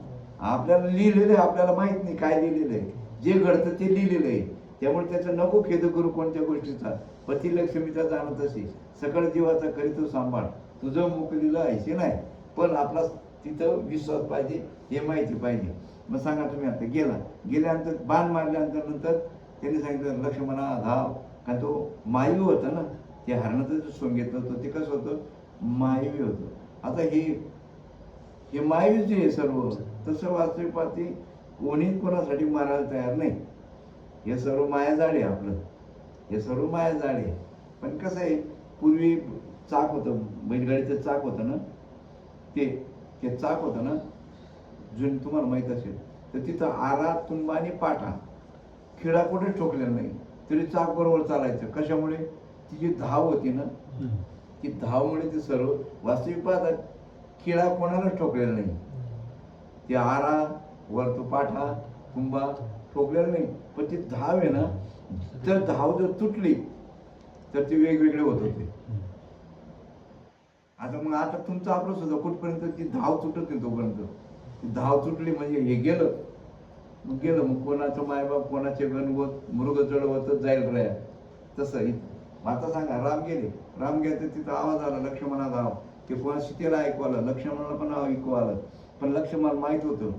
आपल्याला लिहिलेलं आहे, आपल्याला माहित नाही काय लिहिलेलं आहे, जे घडतं ते लिहिलेलं आहे. त्यामुळे त्याचं नको खेद करू कोणत्या गोष्टीचा. पती लक्ष्मीचा जाणत असे, सकळ जीवाचा करीतो सांभाळ, तुझं मोकलीला ऐसे नाही. पण आपला तिथं विश्वास पाहिजे, हे माहिती पाहिजे. मग सांगा तुम्ही, आता गेल्यानंतर बाण मारल्यानंतर नंतर त्यांनी सांगितलं लक्ष्मणा धाव, कारण तो मायवी होता ना, ते हरणाचं जे सोंग घेतलं होतं ते कसं होतं? मायवी होतं. आता हे मायवी जे आहे सर्व, तसं वास्तविक पाहते कोणीच कोणासाठी मारायला तयार नाही. हे सर्व मायाजाळ आहे आपलं, हे सर्व मायाजाळ आहे. पण कसं आहे, पूर्वी चाक होतं, बैलगाडीचं चाक होतं ना, ते चाक होतं ना, जुन तुम्हाला माहीत असेल तर तिथं आरा, तुंबा आणि पाठा, खिळा कुठे ठोकलेला नाही, तरी चाक बरोबर चालायचं. कशामुळे? ती जी धाव होती ना, ती धावमुळे ते सर्व वास्तविक पाहतात खिळा कोणाला ठोकलेला नाही. ते आरा वर तो पाठा तुंबा ठोकलेला नाही, पण ती धाव आहे ना, तर धाव जर तुटली तर ती वेगवेगळे होत होते. आता तुमचं आपलं सुद्धा कुठपर्यंत ती धाव तुटत नाही, तोपर्यंत ती धाव तुटली म्हणजे हे गेलं. मग कोणाचं मायबाप कोणाचे गणवत मृग जळवतच जाईल राया. तसं आता सांगा, राम गेले तर तिथं आवाज आला लक्ष्मणा धाव. ते कोणा सीतेला ऐकू आलं, लक्ष्मणाला पण ऐकू आलं. पण लक्ष्मण माहित होतं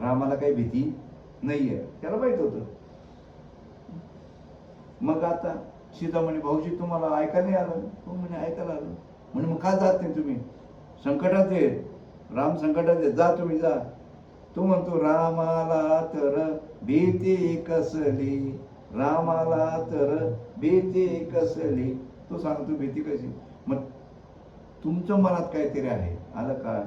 रामाला काही भीती नाहीये, त्याला माहित होतं. मग आता सीता म्हणे भाऊजी तुम्हाला ऐकायला नाही आलं? तो म्हणे ऐकायला आलं. म्हणे मग का जात नाही तुम्ही? संकटात आहेत, राम संकटात आहेत, जा तुम्ही जा. तो म्हणतो रामाला तर भीती कसली, रामाला तर भीती कसली. तो सांगतो भीती कशी? मग तुमचं मनात काहीतरी आहे, आलं का?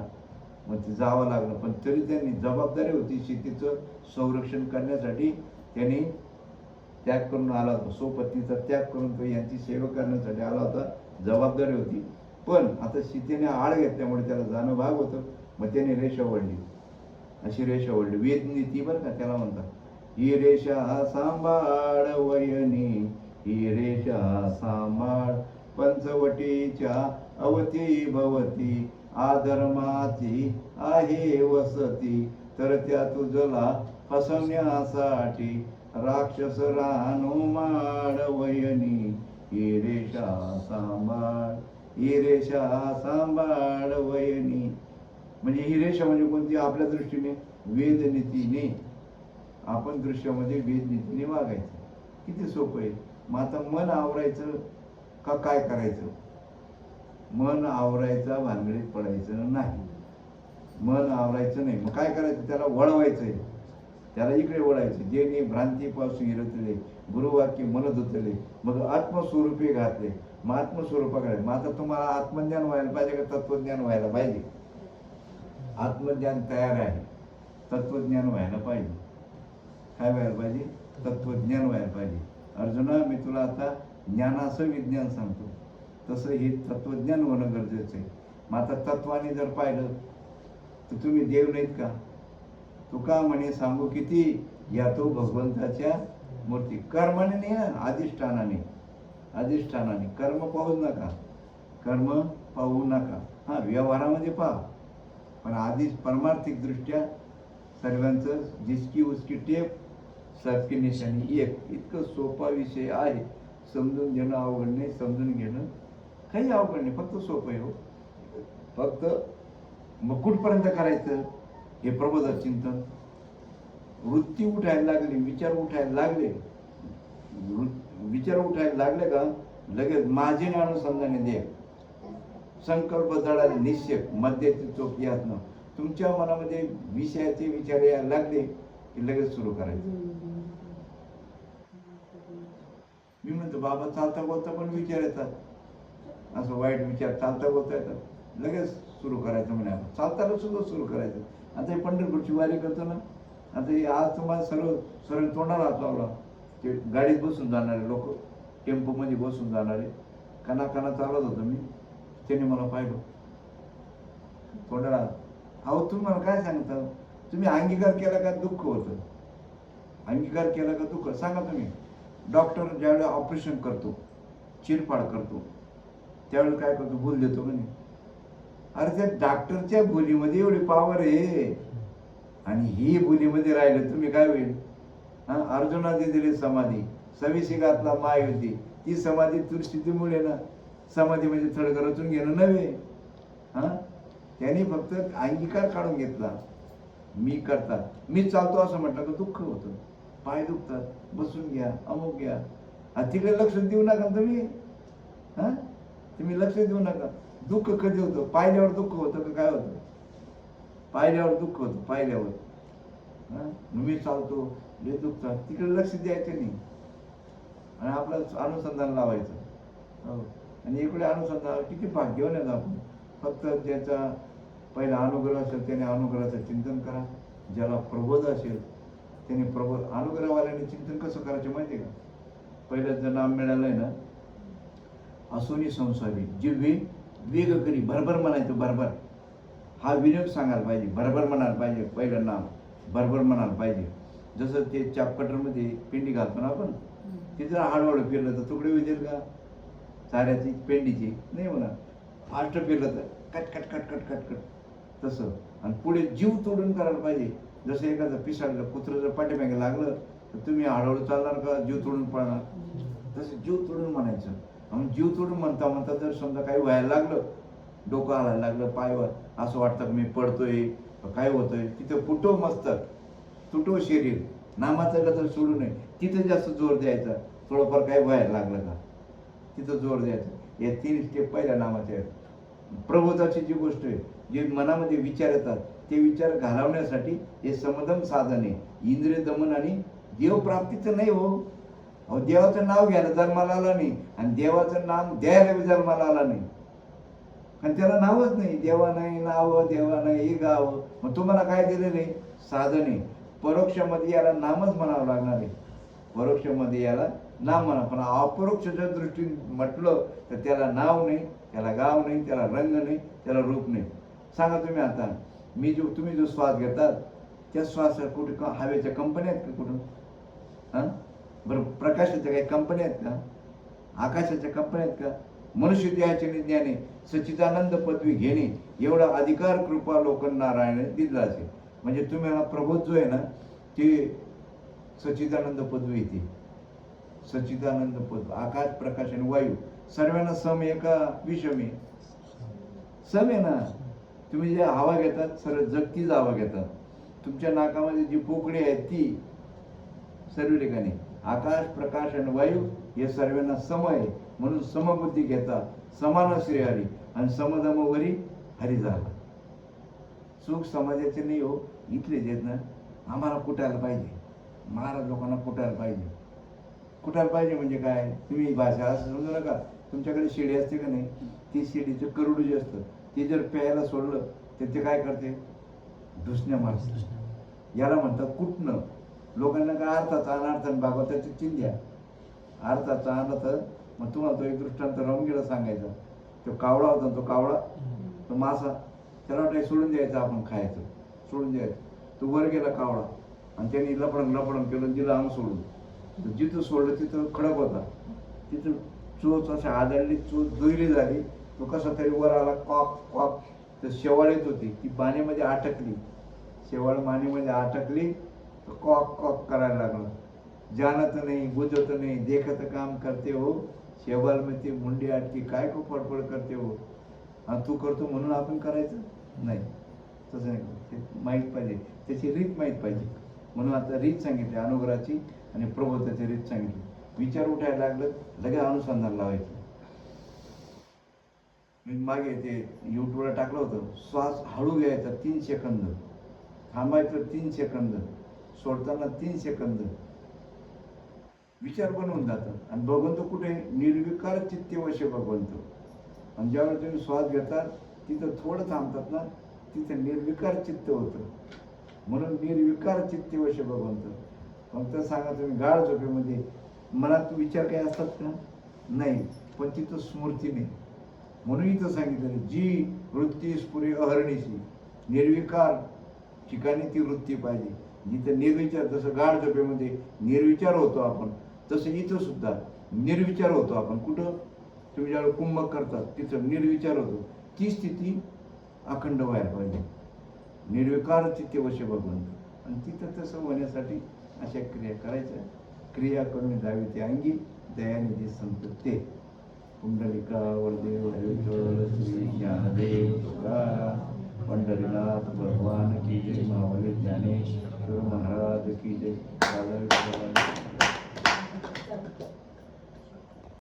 मग ते जावं लागलं. पण तरी त्यांनी जबाबदारी होती सीतेचं संरक्षण करण्यासाठी, त्यांनी त्याग करून आला होता, सोपतीचा त्याग करून तो यांची सेवा करण्यासाठी आला होता, जबाबदारी होती. पण आता सीतेने आळ घेतल्यामुळे त्याला जाणं भाग होतं. मग त्याने रेषा ओढली, अशी रेषा ओढली. वेद नीती बरं का त्याला म्हणतात. ही रेषा सांभाळ वयनी, ही रेषा सांभाळ, पंचवटीच्या अवती भवती, आधर्माची आहे वसती, तर त्या तुझला फसवण्यासाठी राक्षस रानो माळ वयनी, ही रेषा सांभाळ. ही रेषा सांभाळ वयनी. म्हणजे ही रेषा म्हणजे कोणती? आपल्या दृष्टीने वेदनीतीने, आपण दृश्यामध्ये वेदनीतीने वागायचं. किती सोपं आहे. मग आता मन आवरायचं का काय करायचं? मन आवरायचा भानगडीत पडायचं नाही. मन आवरायचं नाही. मग काय करायचं? त्याला वळवायचंय, त्याला इकडे वळायचं. जेणे भ्रांतीपासून हिरतले गुरुवाक्य मन धुतले, मग आत्मस्वरूपी घातले. मग आत्मस्वरूपाकडे. मग आता तुम्हाला आत्मज्ञान व्हायला पाहिजे का तत्वज्ञान व्हायला पाहिजे? आत्मज्ञान तयार आहे, तत्वज्ञान व्हायला पाहिजे. काय व्हायला पाहिजे? तत्वज्ञान व्हायला पाहिजे. अर्जुना, मी तुला आता ज्ञानाचं विज्ञान सांगतो, तसं हे तत्वज्ञान होणं गरजेचं आहे. मग आता तत्वाने जर पाहिलं तर तुम्ही देव नाहीत का? तुका म्हणे सांगू किती, या तो भगवंताच्या मूर्ती. कर्माने नाही, अधिष्ठानाने. अधिष्ठानाने. कर्म पाहू नका, कर्म पाहू नका. हा, व्यवहारामध्ये पहा, पण आधीच परमार्थिक दृष्ट्या सर्वांचं जिसकी उसकी टेप सबकी निशाणी एक. इतकं सोपा विषय आहे. समजून घेणं अवघड नाही, समजून घेणं काही अवघड नाही, फक्त सोपं आहे. हो, फक्त मग कुठपर्यंत करायचं? हे प्रबोध चिंतन. वृत्ती उठायला लागली, विचार उठायला लागले, विचार उठायला लागले का लगेच माझे अनुसंधाने दे. संकल्प जडाला निश्चय मध्येची चोख यात न. तुमच्या मनामध्ये विषयाचे विचार यायला लागले की लगेच सुरू करायचं. मी म्हणतो बाबा, चालता बोलता पण विचार येतात, असं वाईट विचार चालता बोलता येतात, लगेच सुरू करायचं. म्हणे आपण चालताना सुद्धा सुरू करायचं. आता हे पंढरपूरची वारी करतो ना, आता हे आज तुम्हाला सर्व सरळ तोंडाला हात लावला. ते गाडीत बसून जाणारे लोक, टेम्पोमध्ये बसून जाणारे, काना चालत होतो मी, त्याने मला पाहिलं तोंडाला. अहो तुम्हाला काय सांगता, तुम्ही अंगीकार केला का दुःख होतं? अंगीकार केला का दुःख? सांगा तुम्ही. डॉक्टर ज्यावेळेला ऑपरेशन करतो, चिरफाड करतो, त्यावेळेला काय करतो? भूल देतो का नाही? अरे त्या डॉक्टरच्या भुलीमध्ये एवढी पावर आहे, आणि ही भुलीमध्ये राहिलं तुम्ही काय होईल? हा, अर्जुनाने दिली समाधी, सविशिगातला माय होती, ती समाधी तुरस्थितीमुळे ना. समाधी म्हणजे थडग रचून घेणं नव्हे. हा, त्यांनी फक्त अंगीकार काढून घेतला. मी करता, मी चालतो असं म्हटलं तर दुःख होतं, पाय दुखतात, बसून घ्या, अमुक घ्या. तिकडे लक्ष देऊ नका तुम्ही. हा, तुम्ही लक्ष देऊ नका. दुःख कधी होतं? पाहिल्यावर दुःख होतं का काय होतं? पाहिल्यावर दुःख होतं, पाहिल्यावर. हा, मी चालतो, लय दुखतात, तिकडे लक्ष द्यायचं नाही आणि आपलं अनुसंधान लावायचं. हो, आणि इकडे अनुसंधान. किती भाग्यवान आहेत आपण. फक्त ज्याचा पहिला अनुग्रह असेल त्याने अनुग्रहाचं चिंतन करा. ज्याला प्रबोध असेल त्याने प्रबोध. अनुग्रहवाल्याने चिंतन कसं करायचं माहिती आहे का? पहिलं जर नाम मिळालंय ना, असोनी संसारी जिव्हे वेग करी, भरभर म्हणायचं, भरभर. हा विनोद सांगायला पाहिजे, भरभर म्हणायला पाहिजे. पहिलं नाम भरभर म्हणायला पाहिजे. जसं ते चापकटरमध्ये पिंडी घालतो ना आपण, ते जर हळूहळू फिरलं तर तुकडे होईल का? चाऱ्याची पेंडीची नाही म्हणा. फास्ट फिरलं तर cut cut cut cut cut cut तसं. आणि पुढे जीव तोडून करायला पाहिजे. जसं एखादं पिसाळलं कुत्रं जर पाठीमागे लागलं तर तुम्ही हळूहळू चालणार का जीव तोडून पळणार? तसं जीव तोडून म्हणायचं. आणि जीव तोडून म्हणता म्हणता जर समजा काही व्हायला लागलं, डोकं हलायला लागलं, पायवर असं वाटतं मी पडतोय, काय होतंय, तिथं फुटो मस्तक, तुटो शरीर, नामाचं गजर सोडू नये. तिथं जास्त जोर द्यायचा. थोडंफार काही व्हायला लागलं का तिथं जोर द्यायचा. या 3 स्टेप पहिल्या नामाच्या आहेत. प्रबोधाची जी गोष्ट आहे, जे मनामध्ये विचार येतात ते विचार घालवण्यासाठी हे समदम साधन आहे. इंद्रिय दमन आणि देवप्राप्तीचं नाही हो. अहो, देवाचं नाव घ्यायला जन्माला आला नाही आणि देवाचं नाम द्यायला बी जन्माला आला नाही, कारण त्याला नावच नाही. देवा नाही, नाव देवा नाही, हे गाव. मग तुम्हाला काय दिलेलं आहे? साधन आहे. परोक्षमध्ये याला नामच म्हणावं लागणार आहे. परोक्षमध्ये याला नाम म्हणा, पण अपरोक्षच्या दृष्टीने म्हटलं तर त्याला नाव नाही, त्याला गाव नाही, त्याला रंग नाही, त्याला रूप नाही. सांगा तुम्ही आता, तुम्ही जो श्वास घेतात त्या श्वास कुठे हवेच्या कंपन्या आहेत का कुठून? हां, बरं, प्रकाशाच्या काही कंपन्या आहेत का? आकाशाच्या कंपन्या आहेत का? मनुष्य देहाचे ज्ञाने सच्चिदानंद पदवी घेणे एवढा अधिकार कृपा लोकन नारायण दिला असेल. म्हणजे तुम्हाला प्रबोध जो आहे ना, ते सच्चिदानंद पदवी येते. सच्चिदानंद पद, आकाश प्रकाश आणि वायू सर्वांना सम एका विषमी. सम आहे ना. तुम्ही जे हवा घेतात सर्व जग तीच हवा घेतात. तुमच्या नाकामध्ये जी पोकळी आहे ती सर्व ठिकाणी आकाश प्रकाश आणि वायू हे सर्वांना सम आहे. म्हणून समबुद्धी घेता समान श्री हरी आणि समदमवरी हरी झाला. सुख समाजाचे नाही हो, इथलेच आहेत ना. आम्हाला कुटायला पाहिजे, महाराज लोकांना कुटायला पाहिजे. कुटायला पाहिजे म्हणजे काय, तुम्ही ही भाषा असं समजू नका. तुमच्याकडे शिडी असते का नाही, ती शिडीचं करोडू जे असतं ते जर प्यायला सोडलं तर ते काय करते, ढुसण्या मारते. याला म्हणतात कुटणं. लोकांना काय अर्थाचा अनर्थान भागवताची चिंध्या. अर्थाचा अनर्थ मग तुम्हाला तो एक दृष्टांत रमगीला सांगायचा. तो कावळा होता, तो कावळा तो मासा, त्याला वाटायचं सोडून द्यायचं, आपण खायचं सोडून द्यायचं. तो वर गेला कावळा आणि त्यांनी लपडून केलं, दिलं अंग सोडून. जिथं सोडलं तिथं खडक होता, तिथं चोच अशी आदळली, चोच दुईली झाली. तो कसा तरी वर आला, कॉक कॉक. तर शेवाळ येत होती, ती पाण्यामध्ये अटकली. शेवाळ पाण्यामध्ये अटकली तर कॉक कॉक करायला लागलं. जानत नाही बुझत नाही देखत काम करते हो, शेवाळ में ती मुंडी अटकी काय को फडफड करते हो. आणि तू करतो म्हणून आपण करायचं नाही, तसं नाही. ते माहीत पाहिजे, त्याची रीत माहीत पाहिजे. म्हणून आता रीत सांगितली अनुग्रहाची आणि प्रबोधाची रीत सांगितली. विचार उठायला लागलं लगेच अनुसंधान लावायचं. मी मागे ते यूट्यूबला टाकलं होतं, श्वास हळू घ्यायचा 3 सेकंद, थांबायचं 3 सेकंद, सोडताना 3 सेकंद. विचार बनवून जातात. आणि भगवंत कुठे, निर्विकार चित्ते वशे भगवंत. आणि ज्यावेळेस तुम्ही श्वास घेतात तिथं थोडं थांबतात ना, तिथं निर्विकार चित्त होतं. म्हणून निर्विकार चित्ते वशे भगवंत. फक्त सांगा तुम्ही गाढ झोपेमध्ये मनात विचार काही असतात का, नाही, पण तिथं स्मृती नाही. म्हणून इथं सांगितलं जी वृत्ती स्फुरे अहर्निशी, निर्विकार ठिकाणी ती वृत्ती पाहिजे. जिथं निर्विचार, जसं गाढ झोपेमध्ये निर्विचार होतो आपण, तसं इथं सुद्धा निर्विचार होतो आपण. कुठं, तुम्ही ज्यावेळेस कुंभक करतात तिथं निर्विचार होतो. ती स्थिती अखंड व्हायला पाहिजे. निर्विकार चित्ते वशे भगवंत. आणि तिथं तसं होण्यासाठी अशा क्रिया करायच्या. क्रिया करून जावी ते अंगी, दयानिधी संत ते. पुंडलिका वरदेव हरिविठ्ठल श्री ज्ञानदेव तुकाराम, पंढरीनाथ भगवान की जय, माऊली ज्ञानेश्वर महाराज की जय.